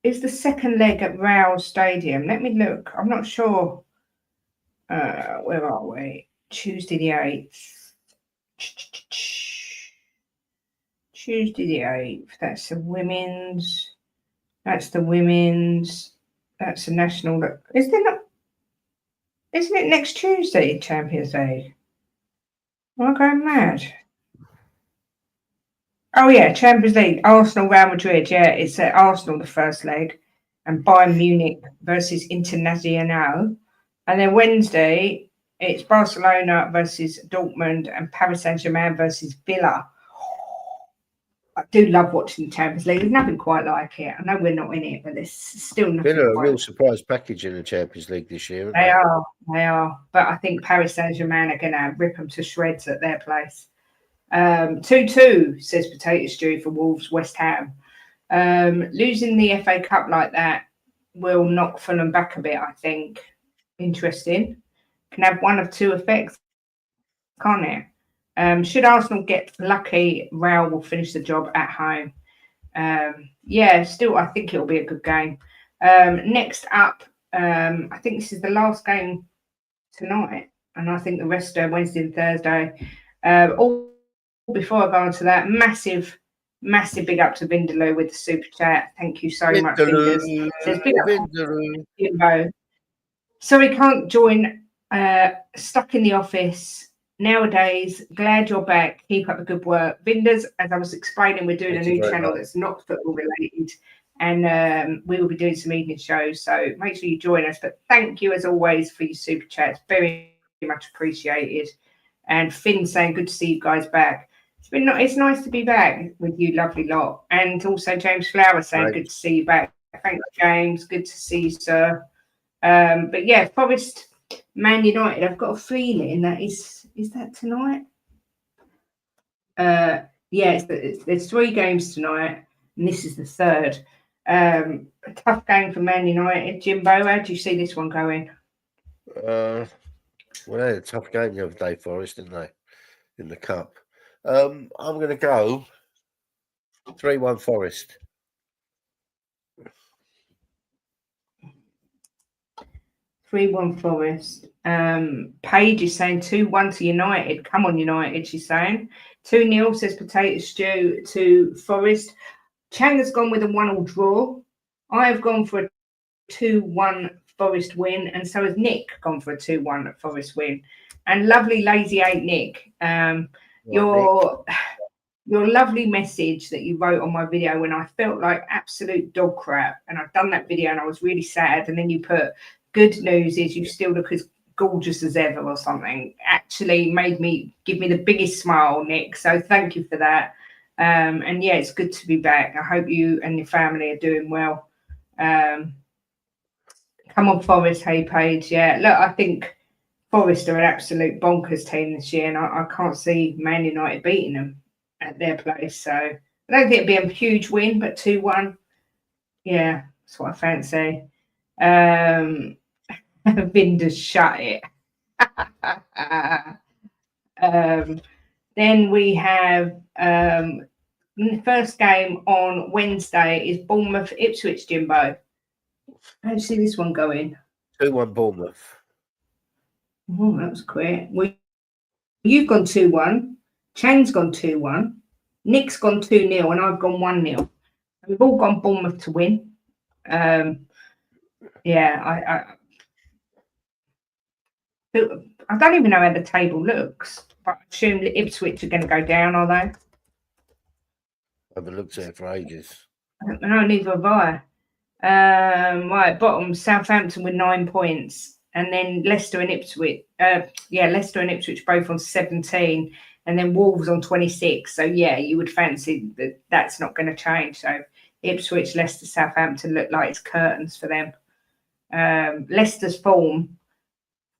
Is the second leg at Real Stadium? Let me look. I'm not sure. Where are we? Tuesday the 8th. Tuesday the 8th. That's the women's. That's the women's. That's the national. Is there not? Isn't it next Tuesday, Champions League? Am I going mad? Oh, yeah, Champions League. Arsenal, Real Madrid. Yeah, it's at Arsenal, the first leg. And Bayern Munich versus Internazionale. And then Wednesday, it's Barcelona versus Dortmund and Paris Saint-Germain versus Villa. I do love watching the Champions League. There's nothing quite like it. I know we're not in it, but there's still nothing. Villa a real surprise package in the Champions League this year. They are. But I think Paris Saint-Germain are going to rip them to shreds at their place. 2-2, says Potato Stew for Wolves West Ham. Losing the FA Cup like that will knock Fulham back a bit, I think. Interesting. Can have one of 2 effects, can't it? Should Arsenal get lucky, Real will finish the job at home. Still, I think it'll be a good game. Next up, I think this is the last game tonight, and I think the rest are Wednesday and Thursday. Before I go on to that, massive Massive big up to Vindaloo with the super chat. Thank you so much, Vinders. Says big up to Jimbo. Sorry, can't join. Stuck in the office nowadays. Glad you're back. Keep up the good work, Vinders. As I was explaining, we're doing a new channel that's not football related, and we will be doing some evening shows. So make sure you join us. But thank you as always for your super chats. Very much appreciated. And Finn saying, good to see you guys back. It's nice to be back with you, lovely lot. And also James Flower saying, good to see you back. Thanks, James. Good to see you, sir. But yeah, Forest, Man United. I've got a feeling that is that tonight? Yeah, there's 3 games tonight, and this is the third. A tough game for Man United. Jimbo, how do you see this one going? Well, they had a tough game the other day, Forest, didn't they? In the cup. I'm going to go 3-1 Forest. 3-1 Forest. Paige is saying 2-1 to United. Come on, United, she's saying. 2-0 says Potato Stew to Forest. Chang has gone with a 1-1 draw. I have gone for a 2-1 Forest win, and so has Nick gone for a 2-1 Forest win. And lovely Lazy 8 Nick. Your lovely message that you wrote on my video when I felt like absolute dog crap, and I've done that video and I was really sad, and then you put good news is you still look as gorgeous as ever or something, actually give me the biggest smile, Nick. So thank you for that. And yeah, it's good to be back. I hope you and your family are doing well. Come on, Forest. Hey, Paige. Yeah, look, I think Forest are an absolute bonkers team this year, and I can't see Man United beating them at their place. So I don't think it'd be a huge win, but 2-1, yeah, that's what I fancy. Vinders shut it. Then we have the first game on Wednesday is Bournemouth Ipswich, Jimbo. How do you see this one going? 2-1 Bournemouth. Oh, that was quick. Well, you've gone 2-1. Chang's gone 2-1. Nick's gone 2-0, and I've gone 1-0. We've all gone Bournemouth to win. Yeah, I don't even know how the table looks, but I assume that Ipswich are going to go down, are they? I haven't looked at it for ages. No, neither have I. Right, bottom, Southampton with 9 points, and then Leicester and Ipswich. Leicester and Ipswich both on 17, and then Wolves on 26. So yeah, you would fancy that that's not going to change. So Ipswich, Leicester, Southampton look like it's curtains for them. Leicester's form,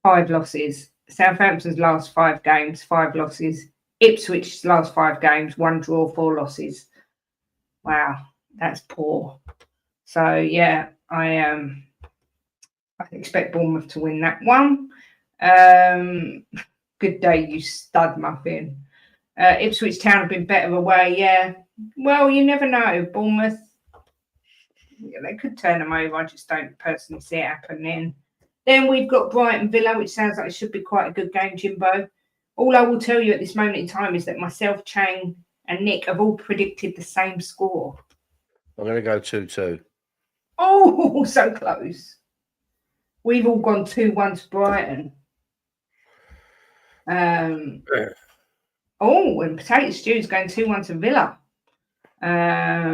5 losses. Southampton's last 5 games, 5 losses. Ipswich's last 5 games, 1 draw, 4 losses. Wow, that's poor. So yeah, I expect Bournemouth to win that one. Good day, you stud muffin. Ipswich Town have been better away, yeah. Well, you never know. Bournemouth, they could turn them over. I just don't personally see it happening. Then we've got Brighton Villa, which sounds like it should be quite a good game, Jimbo. All I will tell you at this moment in time is that myself, Chang, and Nick have all predicted the same score. I'm going to go 2-2. Oh, so close. We've all gone 2-1 to Brighton. And Potato Stew's going 2-1 to Villa. I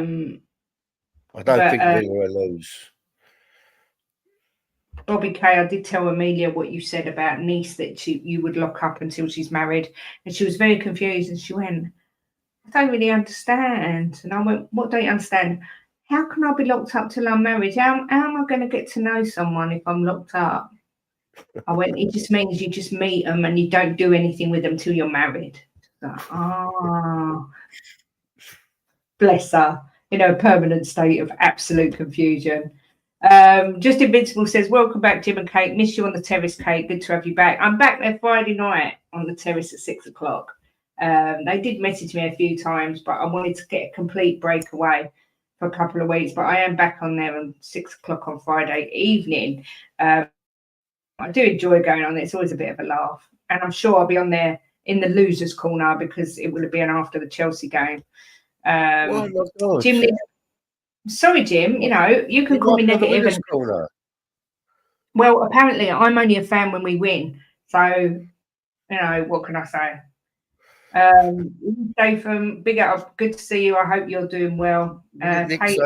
don't think Villa will lose. Bobby K, I did tell Amelia what you said about Nice, that you would lock up until she's married. And she was very confused, and she went, I don't really understand. And I went, what don't you understand? How can I be locked up till I'm married? How am I going to get to know someone if I'm locked up? I went, it just means you just meet them and you don't do anything with them till you're married. So, bless her, in a permanent state of absolute confusion. Just Invincible says, welcome back, Jim and Kate. Miss you on the terrace, Kate. Good to have you back. I'm back there Friday night on the terrace at 6 o'clock. They did message me a few times, but I wanted to get a complete breakaway for a couple of weeks. But I am back on there on 6 o'clock on Friday evening. I do enjoy going on there. It's always a bit of a laugh. And I'm sure I'll be on there in the losers' corner because it will be on after the Chelsea game. Oh my God. Jim, sorry, Jim. You know, you can call me negative. Well, apparently, I'm only a fan when we win. So, you know, what can I say? Dathan, big up. Good to see you. I hope you're doing well. Kate,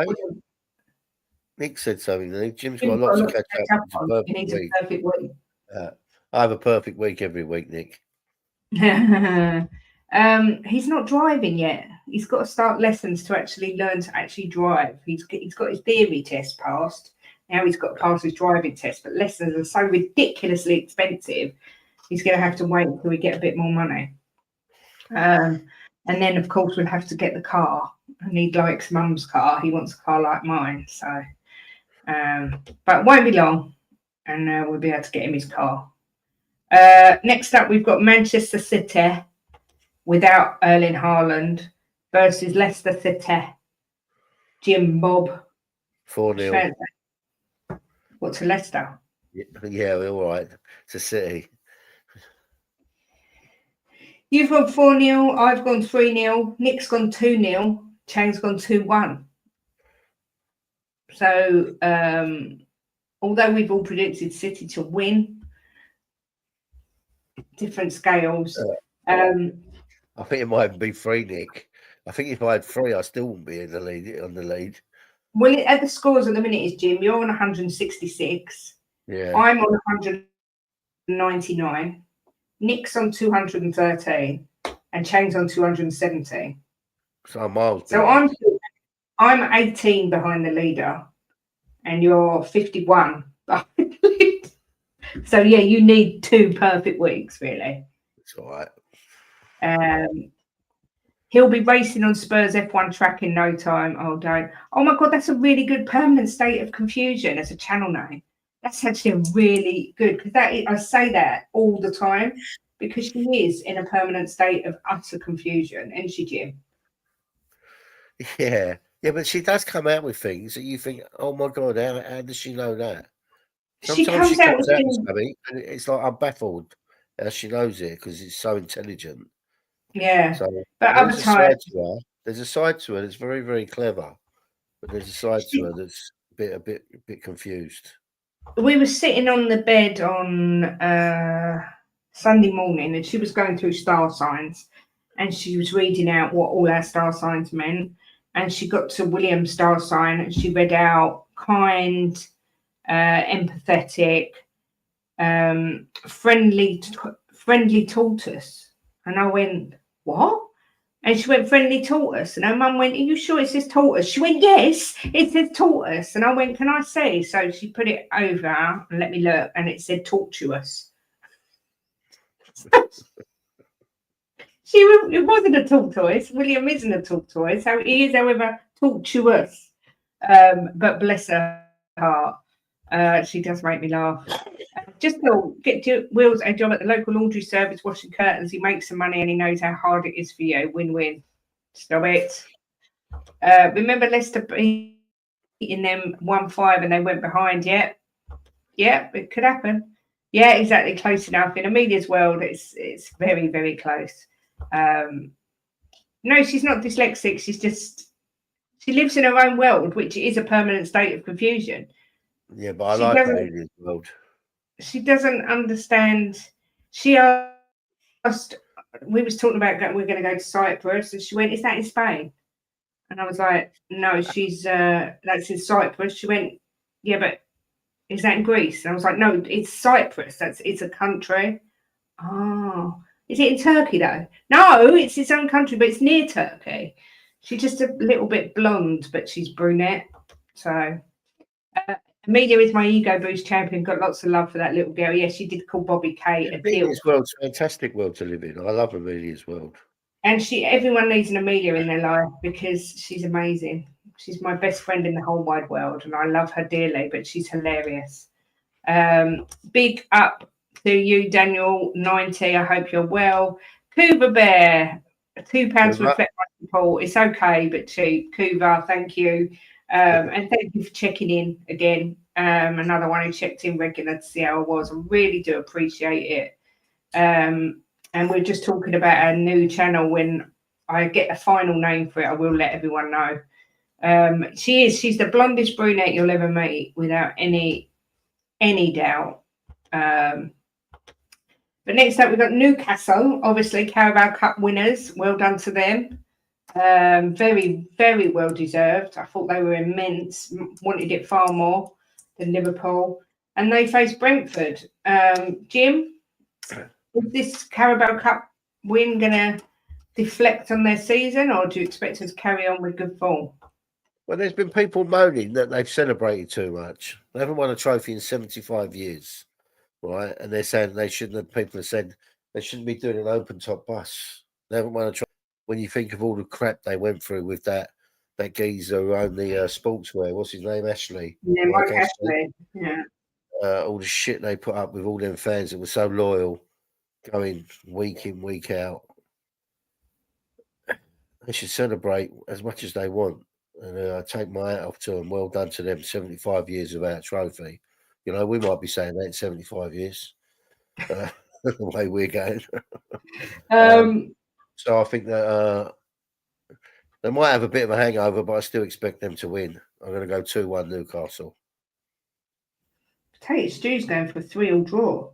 Nick said something. Jim's got a lot to catch up on. He needs a perfect week. I have a perfect week every week, Nick. He's not driving yet. He's got to start lessons to actually learn to actually drive. He's got his theory test passed. Now he's got to pass his driving test, but lessons are so ridiculously expensive. He's going to have to wait until we get a bit more money. And then, of course, we'll have to get the car. And he likes Mum's car. He wants a car like mine. So, but it won't be long, and we'll be able to get him his car. Next up, we've got Manchester City without Erling Haaland versus Leicester City. Jim Bob. 4-0. What, to Leicester? Yeah, we're all right. It's a City. You've gone 4-0. I've gone 3-0. Nick's gone 2-0. Chang's gone 2-1. So, although we've all predicted City to win, different scales. I think it might be 3, Nick. I think if I had 3, I still wouldn't be in the lead. On the lead. Well, at the scores at the minute is Jim. You're on 166. Yeah. I'm on 199. Nick's on 213, and Chang's on 217. So I'm miles. So I'm 18 behind the leader, and you're 51 behind the leader. So yeah, you need 2 perfect weeks, really. It's all right. He'll be racing on Spurs F1 track in no time. Oh, don't. Oh my God, that's a really good permanent state of confusion as a channel name. That's actually a really good, because I say that all the time, because she is in a permanent state of utter confusion, isn't she, Jim? Yeah, but she does come out with things that you think, oh my God, how does she know that? Sometimes she comes out with something, and it's like I'm baffled how she knows it because it's so intelligent. Yeah, so, but other times there's a side to her that's very, very clever, but there's a side to her that's a bit confused. We were sitting on the bed on Sunday morning, and she was going through star signs, and she was reading out what all our star signs meant, and she got to William's star sign, and she read out kind, empathetic, friendly tortoise, and I went, what? And she went, friendly tortoise. And her mum went, are you sure it says tortoise? She went, yes, it says tortoise. And I went, can I see? So she put it over and let me look, and it said tortuous. It wasn't a tortoise. William isn't a tortoise. So he is, however, tortuous. But bless her heart. She does make me laugh. Just get to Will's a job at the local laundry service washing curtains. He makes some money and he knows how hard it is for you. Win-win. Stop it. Remember Leicester beating them 1-5 and they went behind? Yeah, it could happen. Yeah, exactly. Close enough. In Amelia's world, it's very, very close. No, she's not dyslexic. She lives in her own world, which is a permanent state of confusion. Yeah, but I like Amelia's world. She doesn't understand. She asked, we was talking about we're going to go to Cyprus, and she went, is that in Spain? And I was like, no, that's in Cyprus. She went, yeah, but is that in Greece? And I was like, no, it's Cyprus. It's a country. Oh, is it in Turkey though? No, it's its own country, but it's near Turkey. She's just a little bit blonde, but she's brunette. So Amelia is my ego boost champion. Got lots of love for that little girl. Yes, she did call Bobby Kate a deal. Amelia's world's a fantastic world to live in. I love Amelia's world. And everyone needs an Amelia in their life because she's amazing. She's my best friend in the whole wide world, and I love her dearly, but she's hilarious. Big up to you, Daniel 90. I hope you're well. Cougar Bear, £2 to reflect my support. It's okay, but cheap. Cougar, thank you. And thank you for checking in again. Another one who checked in regular to see how I was. I really do appreciate it. And we're just talking about our new channel when I get a final name for it, I will let everyone know. She's the blondest brunette you'll ever meet, without any doubt. But next up, we've got Newcastle, obviously Carabao Cup winners. Well done to them. Very, very well deserved. I thought they were immense, wanted it far more than Liverpool. And they faced Brentford. Jim, is this Carabao Cup win going to deflect on their season, or do you expect them to carry on with good form? Well, there's been people moaning that they've celebrated too much. They haven't won a trophy in 75 years, right? And they're saying people have said they shouldn't be doing an open top bus. They haven't won a trophy. When you think of all the crap they went through with that geezer who owned the sportswear, what's his name, Ashley? Yeah, Mike Ashley. Yeah. All the shit they put up with all them fans that were so loyal, going week in, week out. They should celebrate as much as they want. And I take my hat off to them. Well done to them. 75 years without a trophy. You know, we might be saying that in 75 years. The way we're going. So I think that they might have a bit of a hangover, but I still expect them to win. I'm going to go 2-1 Newcastle. Potato Stew's going for a 3-3 draw.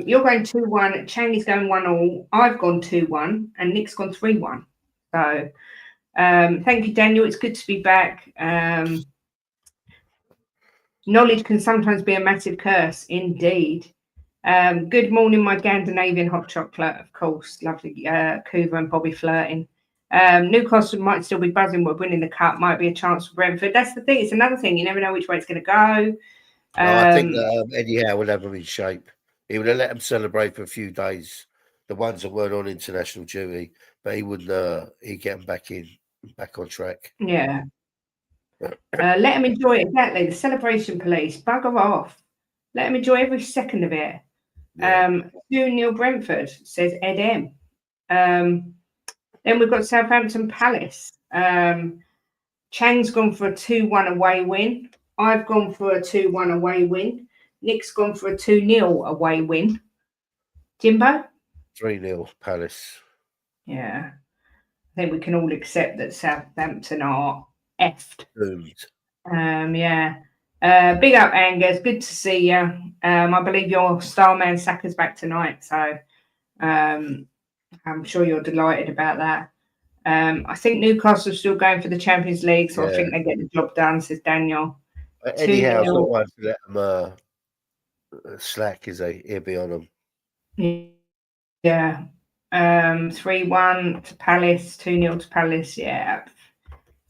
You're going 2-1. Chaney's going 1-1. I've gone 2-1, and Nick's gone 3-1. So, thank you, Daniel. It's good to be back. Knowledge can sometimes be a massive curse, indeed. Good morning, my Scandinavian hot chocolate, of course. Lovely Coover and Bobby flirting. Newcastle might still be buzzing with winning the cup. Might be a chance for Brentford. That's the thing. It's another thing. You never know which way it's going to go. I think that Eddie Howe would have them in shape. He would have let them celebrate for a few days, the ones that weren't on international duty, but he wouldn't. He'd get them back on track. Yeah. Let them enjoy it. Exactly. The celebration police. Bugger off. Let them enjoy every second of it. Yeah. 2-0 Brentford, says Ed M. Then we've got Southampton Palace. Chang's gone for a 2-1 away win. I've gone for a 2-1 away win. Nick's gone for a 2-0 away win. Jimbo? 3-0 Palace. Yeah. I think we can all accept that Southampton are effed. Doomed. Yeah. Big up, Angus. Good to see you. I believe your star man Saka's back tonight, so I'm sure you're delighted about that. I think Newcastle's still going for the Champions League, so I think they get the job done, says Daniel. Eddie Howe's not one to let them slack, is he? He'll be on them. Yeah. 3-1 to Palace, 2-0 to Palace. Yeah.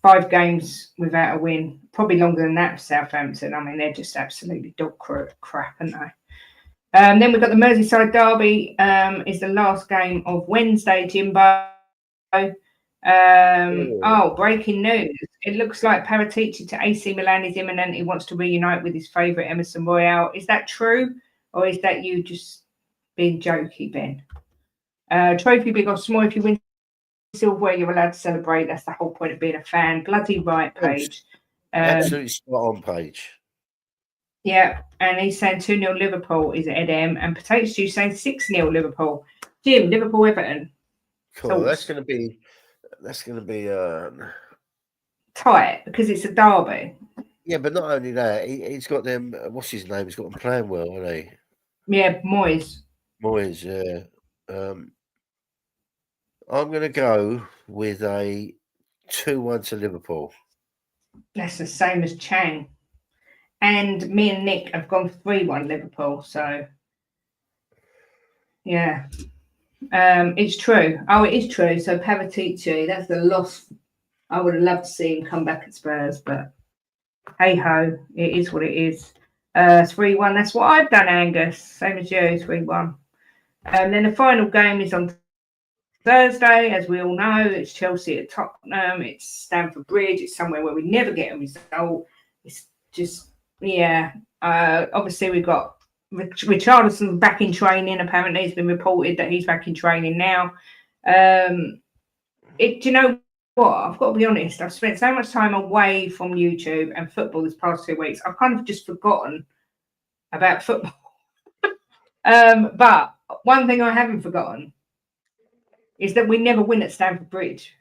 5 games without a win. Probably longer than that for Southampton. I mean, they're just absolutely dog crap, aren't they? Then we've got the Merseyside Derby. Is the last game of Wednesday, Jimbo. Breaking news. It looks like Paratici to AC Milan is imminent. He wants to reunite with his favourite Emerson Royale. Is that true? Or is that you just being jokey, Ben? Trophy big or small, if you win silverware, you're allowed to celebrate. That's the whole point of being a fan. Bloody right, Paige. Absolutely spot on, Paige. Yeah, and he's saying 2-0 Liverpool is Ed M. And Potato Stew saying 6-0 Liverpool. Jim, Liverpool Everton. Cool. So, that's going to be tight because it's a derby. Yeah, but not only that, he's got them. What's his name? He's got them playing well, hasn't he? Yeah, Moyes, yeah. I'm going to go with a 2-1 to Liverpool. That's the same as Chang. And me and Nick have gone 3-1 Liverpool. So, yeah. It's true. Oh, it is true. So, Paratici, that's the loss. I would have loved to see him come back at Spurs, but hey-ho, it is what it is. 3-1, that's what I've done, Angus. Same as you, 3-1. And then the final game is on Thursday, as we all know. It's Chelsea at Tottenham. It's Stamford Bridge. It's somewhere where we never get a result. It's just, obviously we've got Richarlison back in training. Apparently it's been reported that he's back in training now. Do you know what? I've got to be honest. I've spent so much time away from YouTube and football this past 2 weeks. I've kind of just forgotten about football. But one thing I haven't forgotten is that we never win at Stamford Bridge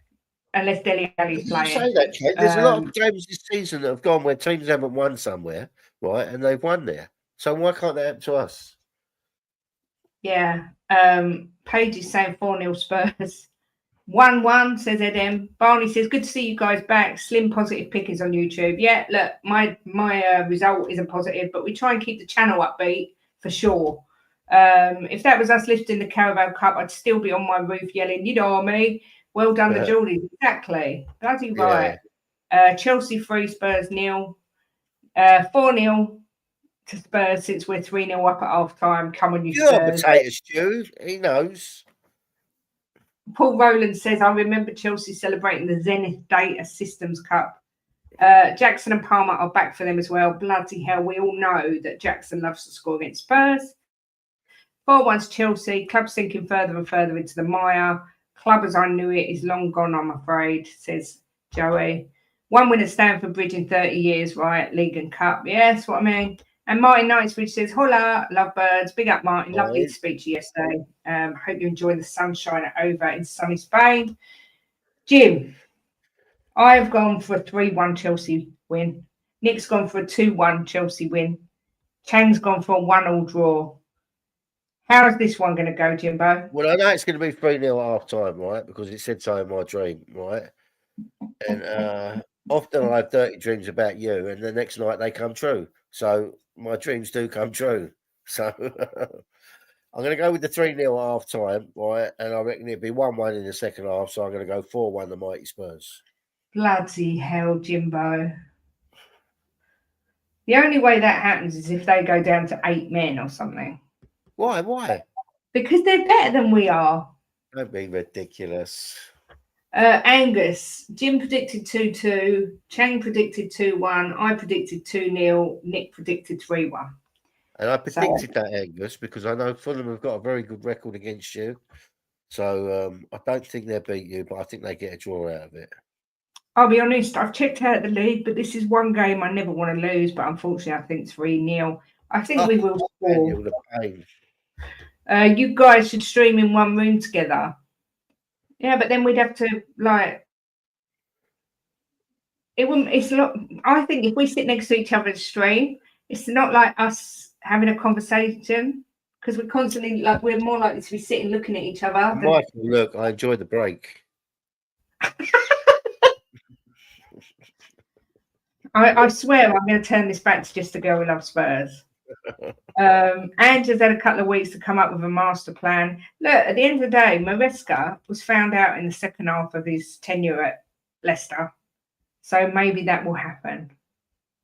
unless Dele Alli's You say playing. that, Kate. There's a lot of games this season that have gone where teams haven't won somewhere, right? And they've won there. So why can't that happen to us? Yeah. Paige is saying 4-0 Spurs. 1-1, says Edem. Barney says, good to see you guys back. Slim positive pickings on YouTube. Yeah, look, my result isn't positive, but we try and keep the channel upbeat for sure. If that was us lifting the Carabao Cup, I'd still be on my roof yelling, you know me. Well done, the Geordies. Exactly. Bloody right. Chelsea 3, Spurs 0. 4-0 to Spurs since we're 3-0 up at half time. Come on, you Spurs. Potato stew. He knows. Paul Rowland says, I remember Chelsea celebrating the Zenith Data Systems Cup. Jackson and Palmer are back for them as well. Bloody hell, we all know that Jackson loves to score against Spurs. 4-1's Chelsea. Club sinking further and further into the mire. Club as I knew it is long gone, I'm afraid, says Joey. 1 win at Stamford Bridge in 30 years, right? League and Cup. Yeah, that's what I mean. And Martin Knightsbridge says, holla, lovebirds. Big up, Martin. Lovely to speak to you yesterday. Hope you enjoy the sunshine over in sunny Spain. Jim, I've gone for a 3-1 Chelsea win. Nick's gone for a 2-1 Chelsea win. Chang's gone for a 1-1 draw. How's this one going to go, Jimbo? Well, I know it's going to be 3-0 at half time, right? Because it said so in my dream, right? And often I have dirty dreams about you, and the next night they come true. So my dreams do come true. So I'm going to go with the 3-0 at half time, right? And I reckon it'll be 1-1 in the second half. So I'm going to go 4-1 the mighty Spurs. Bloody hell, Jimbo. The only way that happens is if they go down to 8 men or something. Why? Because they're better than we are. Don't be ridiculous. Angus, Jim predicted 2-2. Chang predicted 2-1. I predicted 2-0. Nick predicted 3-1. And I predicted that, Angus, because I know Fulham have got a very good record against you. So I don't think they'll beat you, but I think they get a draw out of it. I'll be honest, I've checked out the league, but this is one game I never want to lose. But unfortunately, I think 3-0. I think we will score. You guys should stream in one room together. Yeah, but then we'd have to it wouldn't. It's not. I think if we sit next to each other's stream, it's not like us having a conversation because we're constantly we're more likely to be sitting looking at each other. Michael, look, I enjoy the break. I swear I'm going to turn this back to just a girl who loves Spurs. Andrew's had a couple of weeks to come up with a master plan. Look, at the end of the day, Maresca was found out in the second half of his tenure at Leicester. So maybe that will happen.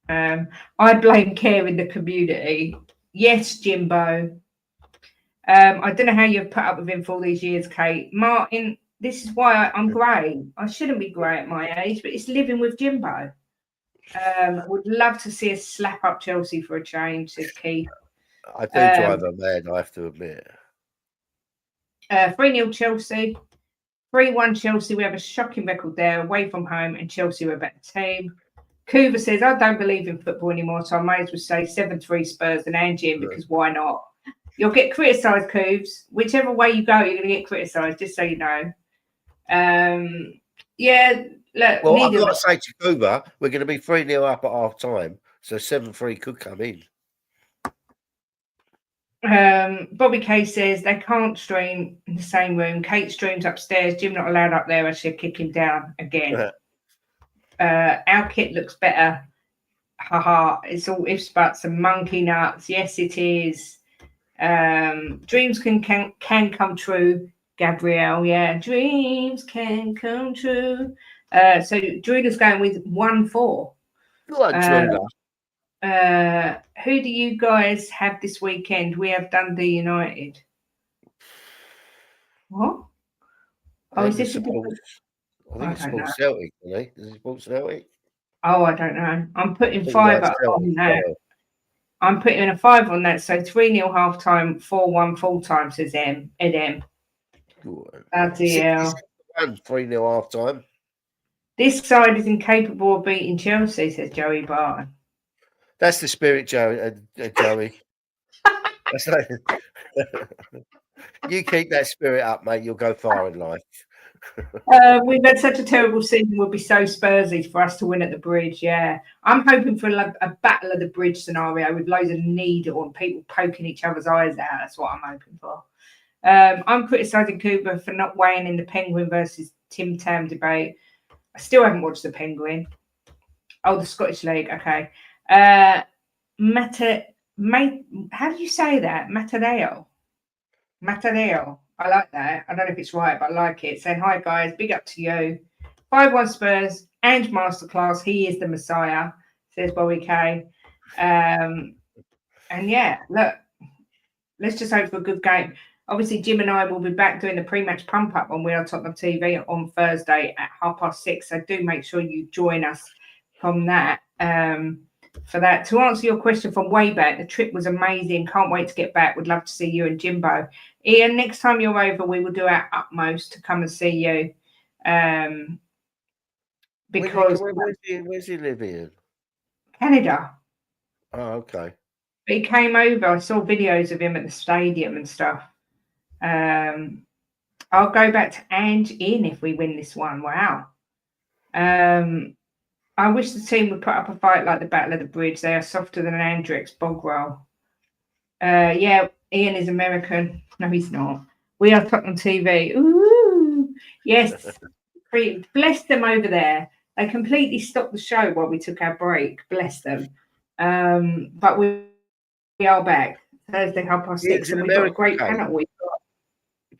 I blame care in the community. Yes, Jimbo. I don't know how you've put up with him for all these years, Kate. Martin, this is why I'm grey. I shouldn't be grey at my age, but it's living with Jimbo. Would love to see us slap up Chelsea for a change, says Keith. I do drive her mad, I have to admit. 3-0 Chelsea. 3-1 Chelsea. We have a shocking record there, away from home, and Chelsea are a better team. Coover says, I don't believe in football anymore, so I may as well say 7-3 Spurs and Angian, because why not? You'll get criticised, Cooves. Whichever way you go, you're going to get criticised, just so you know. Yeah, look. Well, I've got to say to Coover, we're going to be 3-0 up at half time, so 7-3 could come in. Bobby Kay says they can't stream in the same room. Kate streams upstairs. Jim not allowed up there. I should kick him down again. Our kit looks better. Haha. It's all ifs, buts, and monkey nuts. Yes, it is. Dreams can come true. Gabrielle, yeah, dreams can come true. So Drula's going with 1-4. Who do you guys have this weekend? We have Dundee United. What? Oh, is this? I think it's called Celtic, isn't it? Is it called Celtic? Oh, I don't know. I'm putting 5 on that. I'm putting a 5 on that. So 3-0 half time, 4-1 full time, says Ed M. Bloody hell. 3-0 half time. This side is incapable of beating Chelsea, says Joey Barton. That's the spirit, Joey. That's like... You keep that spirit up, mate. You'll go far in life. We've had such a terrible season. We'll be so Spursy for us to win at the bridge. Yeah, I'm hoping for a battle of the bridge scenario with loads of needle and people poking each other's eyes out. That's what I'm hoping for. I'm criticising Cooper for not weighing in the Penguin versus Tim Tam debate. I still haven't watched the Penguin. Oh, the Scottish League. Okay. How do you say that? Matadeo. I like that. I don't know if it's right, but I like it. Saying, hi, guys. Big up to you. 5-1 Spurs and Masterclass. He is the Messiah, says Bobby K. And yeah, look, let's just hope for a good game. Obviously, Jim and I will be back doing the pre-match pump-up on We Are Tottenham TV on Thursday at 6:30. So do make sure you join us from that. For that. To answer your question from way back, the trip was amazing. Can't wait to get back. Would love to see you and Jimbo. Ian, next time you're over, we will do our utmost to come and see you. Because where's he living? Canada. Oh, okay. He came over. I saw videos of him at the stadium and stuff. I'll go back to Ange in if we win this one. Wow. I wish the team would put up a fight like the Battle of the Bridge. They are softer than an Andrex bog roll. Yeah, Ian is American. No, he's not. We Are Tottenham TV. Ooh, yes. Bless them over there. They completely stopped the show while we took our break. Bless them. But we are back Thursday 6:30, and we've got a great panel. We've got.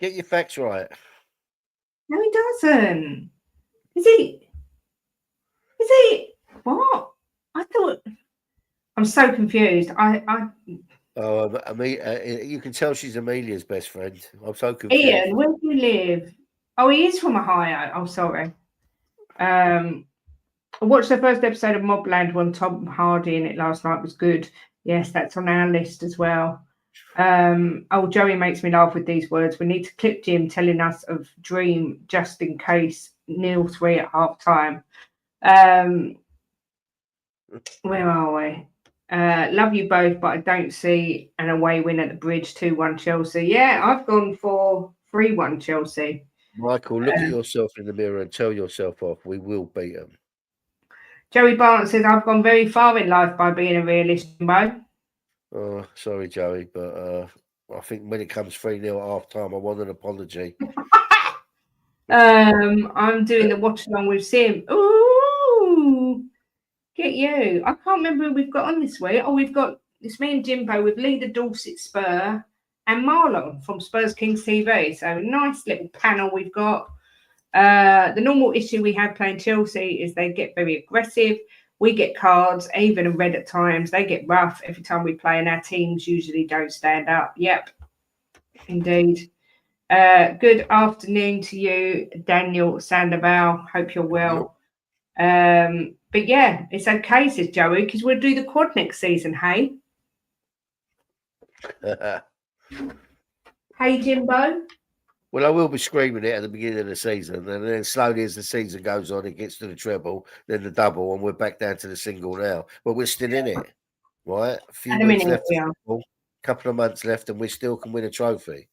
Get your facts right. No, he doesn't. Is he? Is he? What? I thought. I'm so confused. You can tell she's Amelia's best friend. I'm so confused. Ian, where do you live? Oh, he is from Ohio. Oh, sorry. I watched the first episode of Mobland when Tom Hardy in it last night. It was good. Yes, that's on our list as well. Joey makes me laugh with these words. We need to clip Jim telling us of Dream just in case 0-3 at half time. Where are we? Love you both, but I don't see an away win at the bridge. 2-1 Chelsea. Yeah, I've gone for 3-1 Chelsea. Michael, look at yourself in the mirror and tell yourself off. We will beat them. Joey Barnes says, I've gone very far in life by being a realist, Jimbo. Oh, sorry, Joey, but I think when it comes 3-0 at half time, I want an apology. I'm doing the watch along with Sim. Ooh, get you. I can't remember who we've got on this week. Oh, we've got it's me and Jimbo with Lee the Dorset Spur and Marlon from Spurs Kings TV. So nice little panel we've got. The normal issue we have playing Chelsea is they get very aggressive. We get cards, even and red at times. They get rough every time we play, and our teams usually don't stand up. Yep, indeed. Good afternoon to you, Daniel Sandoval. Hope you're well. But yeah, it's okay, says Joey, because we'll do the quad next season, hey? Hey, Jimbo? Well, I will be screaming it at the beginning of the season, and then slowly as the season goes on, it gets to the treble, then the double, and we're back down to the single now. But we're still in it, right? A few weeks left, a couple of months left, and we still can win a trophy.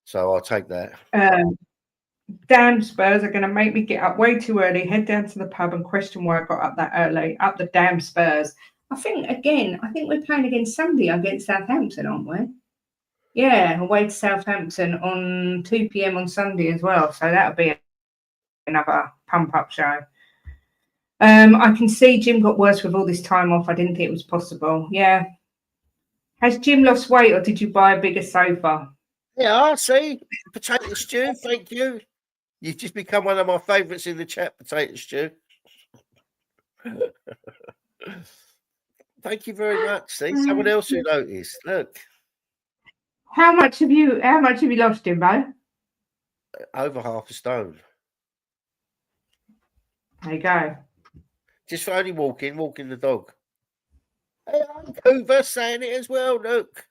So I'll take that. Damn Spurs are going to make me get up way too early, head down to the pub and question why I got up that early. Up the damn Spurs. I think we're playing against Sunday against Southampton, aren't we? Yeah, away to Southampton on 2 p.m. on Sunday as well. So that'll be another pump-up show. I can see Jim got worse with all this time off. I didn't think it was possible. Yeah. Has Jim lost weight or did you buy a bigger sofa? Yeah, I see. Potato stew, thank you. You've just become one of my favourites in the chat, Potato Stew. Thank you very much. See, someone else who noticed. Look. How much have you lost, Jimbo? Over half a stone. There you go. Just for only walking the dog. Hey, Hoover saying it as well, look.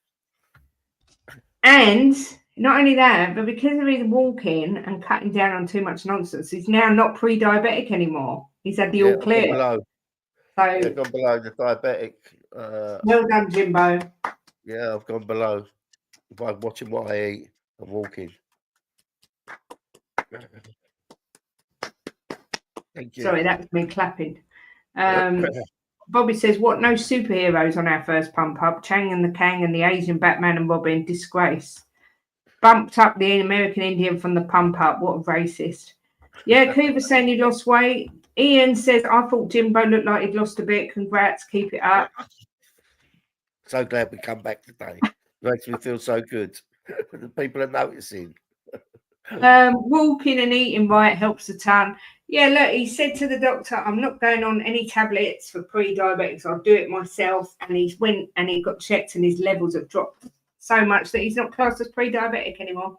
And not only that, but because of his walking and cutting down on too much nonsense, he's now not pre-diabetic anymore. He's had the all clear. Gone below the diabetic. Well done, Jimbo. Yeah, I've gone below by watching what I eat. I'm walking. Thank you. Sorry, that was me clapping. Bobby says, what, no superheroes on our first pump up? Chang and the Kang and the Asian Batman and Robin, disgrace. Bumped up the American Indian from the pump up. What a racist. Yeah, Cooper saying he lost weight. Ian says, I thought Jimbo looked like he'd lost a bit. Congrats, keep it up. So glad we come back today. Makes me feel so good. The people are noticing. Walking and eating right helps a ton. Yeah, look, he said to the doctor, I'm not going on any tablets for pre-diabetics. I'll do it myself. And he went and he got checked and his levels have dropped so much that he's not classed as pre-diabetic anymore.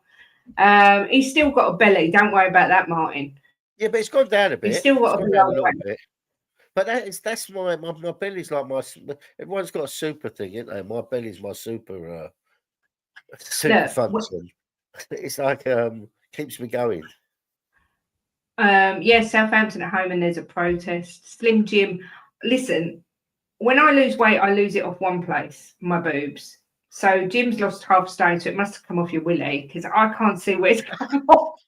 He's still got a belly. Don't worry about that, Martin. Yeah, but it's gone down a bit. He's still got a bit. But that's my belly's like my. Everyone's got a super thing, isn't they? My belly's my super function. It's like keeps me going. Yeah, Southampton at home and there's a protest. Slim Jim, listen, when I lose weight, I lose it off one place, my boobs. So Jim's lost half a stone, so it must have come off your willy because I can't see where it's come off.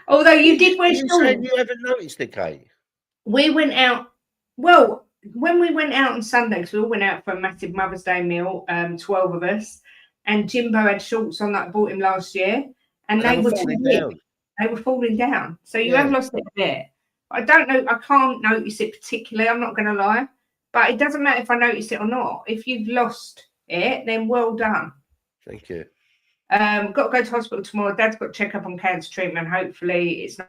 Although you did wear shorts. You haven't noticed it, Kate? We went out. Well, when we went out on Sunday, because we all went out for a massive Mother's Day meal, 12 of us, and Jimbo had shorts on that I bought him last year, and they were falling down. They were falling down. So you have lost it a bit. I don't know. I can't notice it particularly. I'm not going to lie, but it doesn't matter if I notice it or not. If you've lost it, then well done. Thank you. Got to go to hospital tomorrow. Dad's got to check up on cancer treatment. Hopefully, it's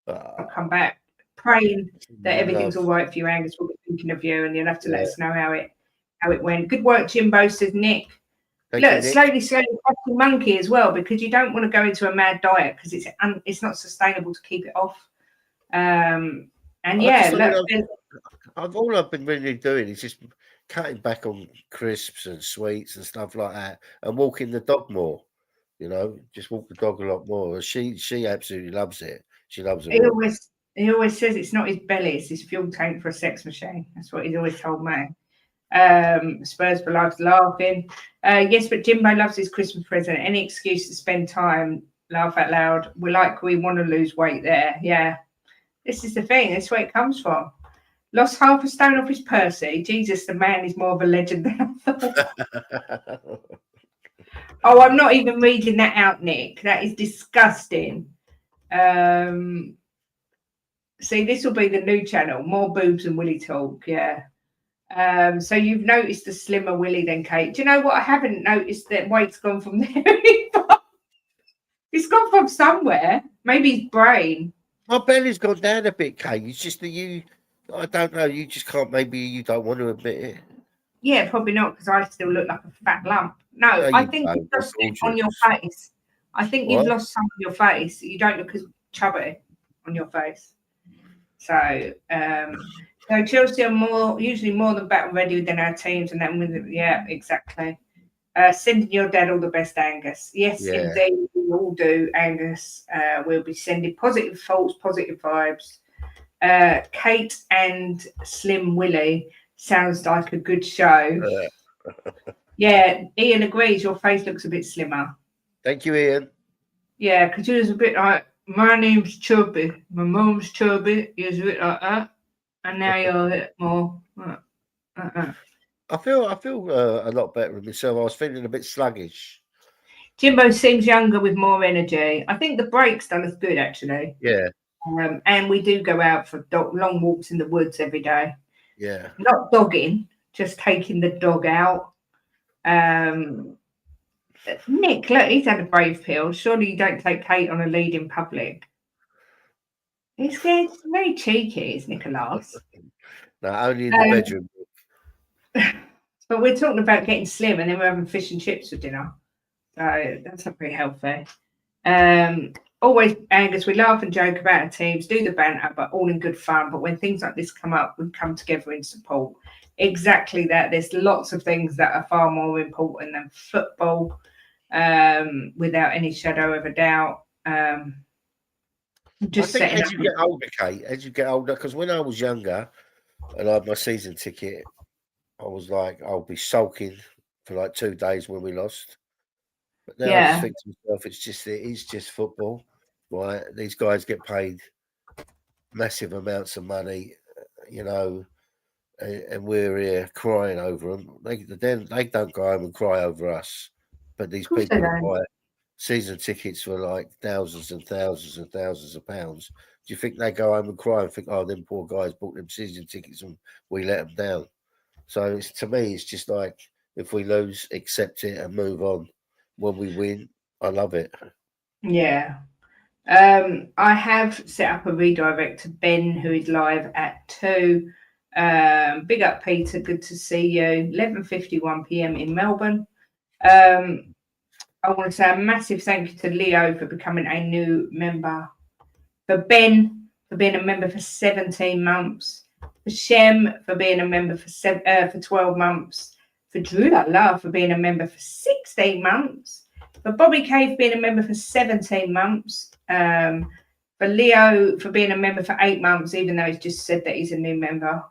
not come back. Praying that everything's all right for you, Angus. We'll be thinking of you, and you'll have to let us know how it went. Good work, Jimbo, says Nick. Look, slowly, monkey as well, because you don't want to go into a mad diet because it's not sustainable to keep it off. And all I've been really doing is just cutting back on crisps and sweets and stuff like that, and walking the dog more. You know, just walk the dog a lot more. She absolutely loves it. She loves it. He always says it's not his belly, it's his fuel tank for a sex machine. That's what he's always told me. Spurs for Life's laughing. Yes, but Jimbo loves his Christmas present. Any excuse to spend time, laugh out loud. We want to lose weight there. Yeah. This is the thing. This is where it comes from. Lost half a stone off his Percy. Jesus, the man is more of a legend than I thought. Oh, I'm not even reading that out, Nick. That is disgusting. See, this will be the new channel. More boobs and willy talk. Yeah. So you've noticed a slimmer willy than Kate. Do you know what? I haven't noticed that weight's gone from there. It's gone from somewhere. Maybe his brain. My belly's gone down a bit, Kate. It's just that I don't know. You just can't. Maybe you don't want to admit it. Yeah, probably not, because I still look like a fat lump. No, I think you've lost it on your face. I think you've lost some of your face. You don't look as chubby on your face. So Chelsea are usually more than battle ready than our teams, and then exactly. Sending your dad all the best, Angus. Yes, indeed, we all do, Angus. We'll be sending positive thoughts, positive vibes. Kate and Slim Willie sounds like a good show. Yeah, Ian agrees. Your face looks a bit slimmer. Thank you, Ian. Yeah, because you was a bit like, my name's Chubby, my mum's Chubby. You was a bit like that, and now you're a bit more. I feel a lot better with myself. I was feeling a bit sluggish. Jimbo seems younger with more energy. I think the break's done us good, actually. Yeah. And we do go out for long walks in the woods every day. Yeah. Not dogging, just taking the dog out. Nick, look, he's had a brave pill. Surely you don't take Kate on a lead in public. It's very cheeky, is Nicholas. No, only in the bedroom. But we're talking about getting slim, and then we're having fish and chips for dinner. So that's not very healthy. Always, Angus, we laugh and joke about our teams, do the banter, but all in good fun. But when things like this come up, we come together in support. Exactly that. There's lots of things that are far more important than football, without any shadow of a doubt. Just I think as you get older, Kate, because when I was younger, and I had my season ticket. I was like, I'll be sulking for like 2 days when we lost. But now I just think to myself, it is just football, right? These guys get paid massive amounts of money, you know, and we're here crying over them. They don't go home and cry over us, but these people that buy season tickets for like thousands and thousands and thousands of pounds, do you think they go home and cry and think, oh, them poor guys bought them season tickets and we let them down? So to me, it's just like, if we lose, accept it and move on. When we win, I love it. Yeah. I have set up a redirect to Ben, who is live at 2. Big up, Peter. Good to see you. 11:51 p.m. in Melbourne. I want to say a massive thank you to Leo for becoming a new member. For Ben, for being a member for 17 months. For Shem, for being a member for 12 months. For Drew Allah, for being a member for 16 months. For Bobby Cave being a member for 17 months. For Leo for being a member for 8 months, even though he's just said that he's a new member.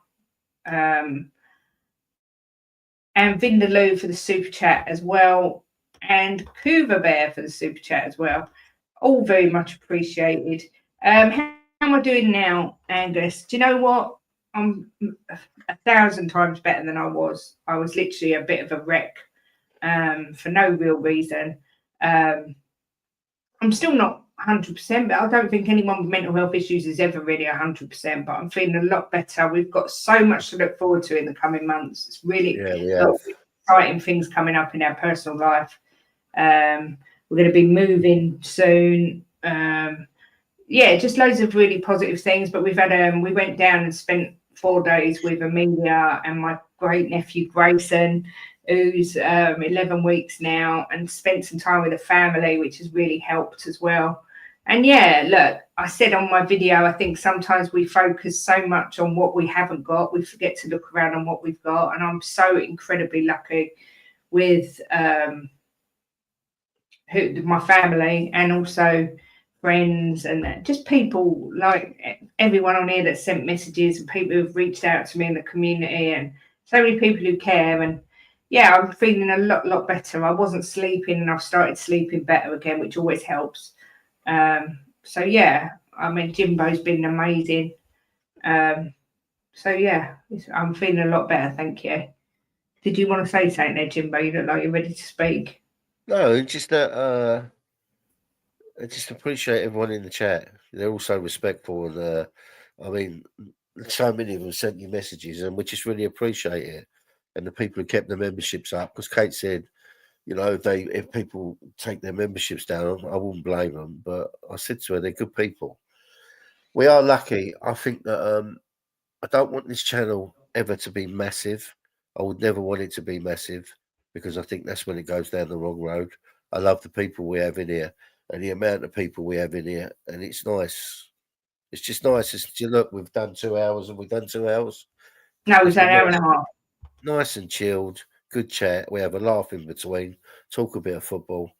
And Vindaloo for the super chat as well. And Couva Bear for the super chat as well. All very much appreciated. How am I doing now, Angus? Do you know what? I'm 1,000 times better than I was. I was literally a bit of a wreck for no real reason. I'm still not 100%, but I don't think anyone with mental health issues is ever really 100%, but I'm feeling a lot better. We've got so much to look forward to in the coming months. It's really exciting things coming up in our personal life. We're going to be moving soon. Just loads of really positive things, but we've had we went down and spent 4 days with Amelia and my great nephew Grayson, who's 11 weeks now, and spent some time with the family, which has really helped as well. And yeah, look, I said on my video, I think sometimes we focus so much on what we haven't got, we forget to look around on what we've got. And I'm so incredibly lucky with my family, and also friends, and just people like everyone on here that sent messages, and people who've reached out to me in the community, and so many people who care. And yeah, I'm feeling a lot better. I wasn't sleeping, and I've started sleeping better again, which always helps. So yeah, I mean, Jimbo's been amazing. So yeah, I'm feeling a lot better. Thank you. Did you want to say something there, Jimbo? You look like you're ready to speak. No, just that. I just appreciate everyone in the chat. They're all so respectful, and I mean, so many of them sent you messages, and we just really appreciate it. And the people who kept the memberships up, because Kate said, you know, if people take their memberships down, I wouldn't blame them. But I said to her, they're good people. We are lucky. I think that I don't want this channel ever to be massive. I would never want it to be massive, because I think that's when it goes down the wrong road. I love the people we have in here and the amount of people we have in here, and it's nice. It's just nice. Look, we've done 2 hours. Have we done 2 hours? No, it was an hour and a half. Nice and chilled, good chat. We have a laugh in between, talk a bit of football,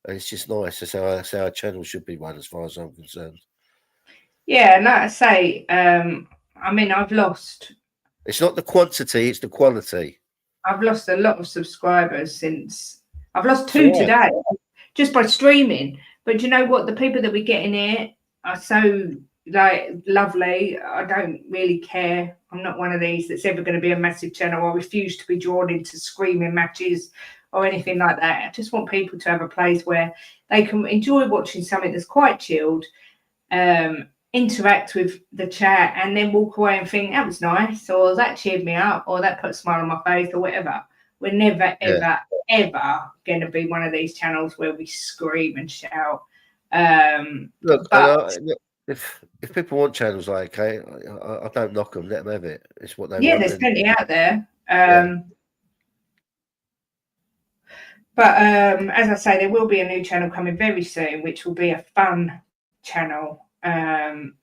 and it's just nice. That's how our channel should be run, as far as I'm concerned. Yeah, and like I say, I mean, I've lost. It's not the quantity; it's the quality. I've lost a lot of subscribers since. I've lost 2 today, just by streaming. But you know what? The people that we get in here are so lovely. I don't really care. I'm not one of these that's ever going to be a massive channel. I refuse to be drawn into screaming matches or anything like that. I just want people to have a place where they can enjoy watching something that's quite chilled, interact with the chat, and then walk away and think that was nice, or that cheered me up, or that put a smile on my face, or whatever. We're never, ever going to be one of these channels where we scream and shout. Look, if people want channels like Kate, I don't knock them. Let them have it. It's what they want. Yeah, there's plenty out there. But as I say, there will be a new channel coming very soon, which will be a fun channel. In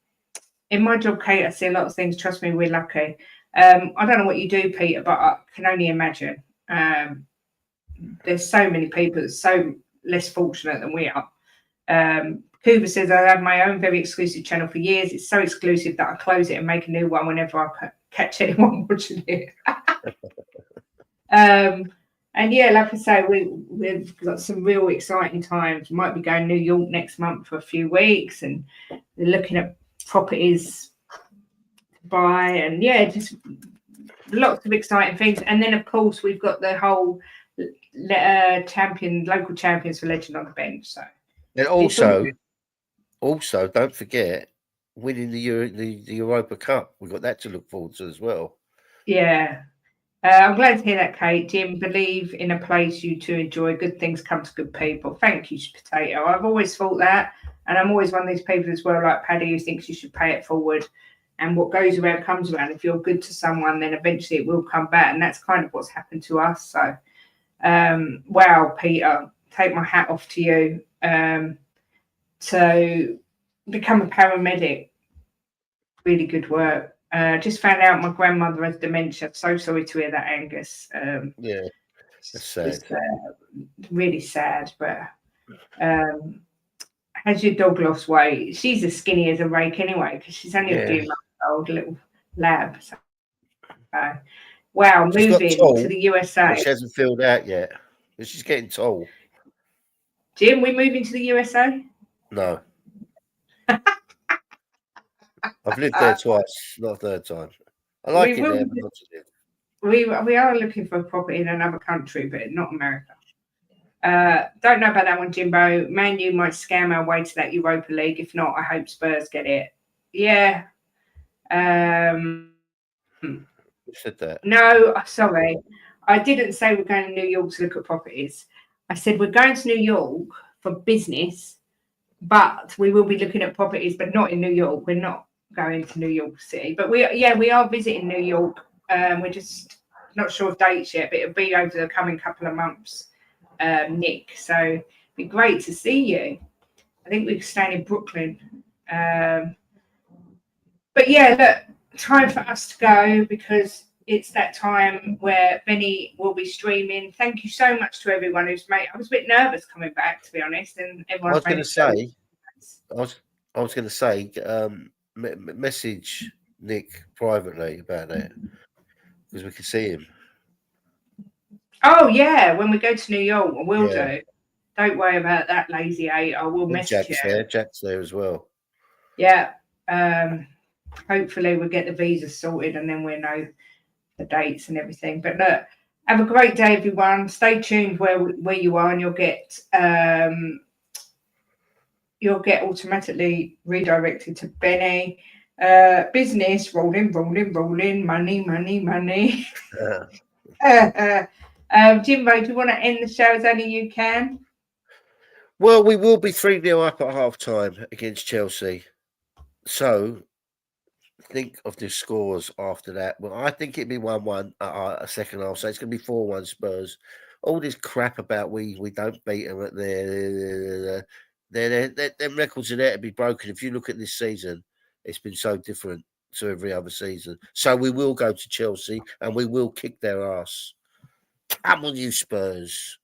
my job, Kate, I see a lot of things. Trust me, we're lucky. I don't know what you do, Peter, but I can only imagine. There's so many people that's so less fortunate than we are. Cooper says, I have my own very exclusive channel for years. It's so exclusive that I close it and make a new one whenever catch anyone watching it. And yeah, like I say, we've got some real exciting times. We might be going to New York next month for a few weeks, and we're looking at properties to buy, and yeah, just lots of exciting things. And then of course we've got the whole local champions for Legend on the Bench. So and also don't forget winning the Europa Cup. We've got that to look forward to as well. Yeah. I'm glad to hear that, Kate. Jim, believe in a place you to enjoy. Good things come to good people. Thank you, Potato. I've always thought that. And I'm always one of these people as well, like Paddy, who thinks you should pay it forward. And what goes around comes around. If you're good to someone, then eventually it will come back. And that's kind of what's happened to us. So, wow, Peter, take my hat off to you. To become a paramedic, really good work. Just found out my grandmother has dementia. So sorry to hear that, Angus. Yeah, that's sad. Really sad. But has your dog lost weight? She's as skinny as a rake anyway, because she's only a few months old, little lab. So, wow, moving to the USA. She hasn't filled out yet, but she's getting tall. Jim, we moving to the USA? No. I've lived there twice, not a third time. I like it there, but not to live. We are looking for a property in another country, but not America. Don't know about that one, Jimbo. Man U might scam our way to that Europa League. If not, I hope Spurs get it. Yeah. Who said that? No, sorry. I didn't say we're going to New York to look at properties. I said we're going to New York for business, but we will be looking at properties, but not in New York. We're not going to New York City, but we are visiting New York. We're just not sure of dates yet, but it'll be over the coming couple of months, Nick. So it'd be great to see you. I think we're staying in Brooklyn. But yeah, look, time for us to go because it's that time where Benny will be streaming. Thank you so much to everyone who's made. I was a bit nervous coming back, to be honest, and everyone. I was going to say, message Nick privately about that because we can see him. Oh yeah, when we go to New York, we'll do. Don't worry about that, lazy eight. I will message you. Jack's there as well. Yeah. Hopefully we'll get the visa sorted and then we'll know the dates and everything. But look, have a great day, everyone. Stay tuned where you are, and you'll get automatically redirected to Benny. Business rolling, money. Jimbo, do you want to end the show as only you can? Well, we will be 3-0 up at half time against Chelsea. So think of the scores after that. Well, I think it'd be 1-1 at a second half. So it's going to be 4-1 Spurs. All this crap about we don't beat them at their records are there to be broken. If you look at this season, it's been so different to every other season. So we will go to Chelsea and we will kick their ass. Come on, you Spurs.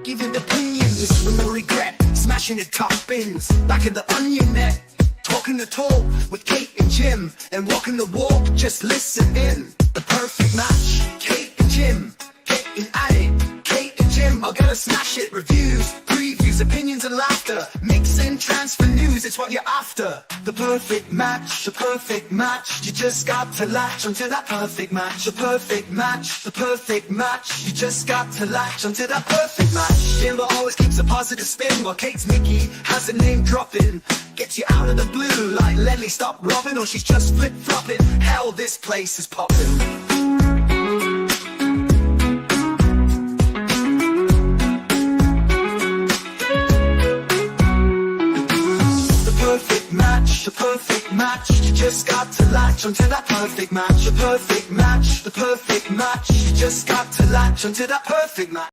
Giving opinions with no regret, smashing the top bins, back in the onion net, talking the talk with Kate and Jim, and walking the walk, just listen in. The perfect match, Kate and Jim, getting at it. Kate and Jim are gonna smash it. Reviews, previews, opinions and laughter, mix and transfer news, it's what you're after. The perfect match, you just got to latch onto that perfect match. The perfect match, you just got to latch onto that perfect match. Jimbo always keeps a positive spin, while Kate's Mickey has a name dropping. Gets you out of the blue like Levy, stop robbing, or she's just flip-flopping. Hell, this place is popping. The perfect match, you just got to latch onto that perfect match. The perfect match, you just got to latch onto that perfect match.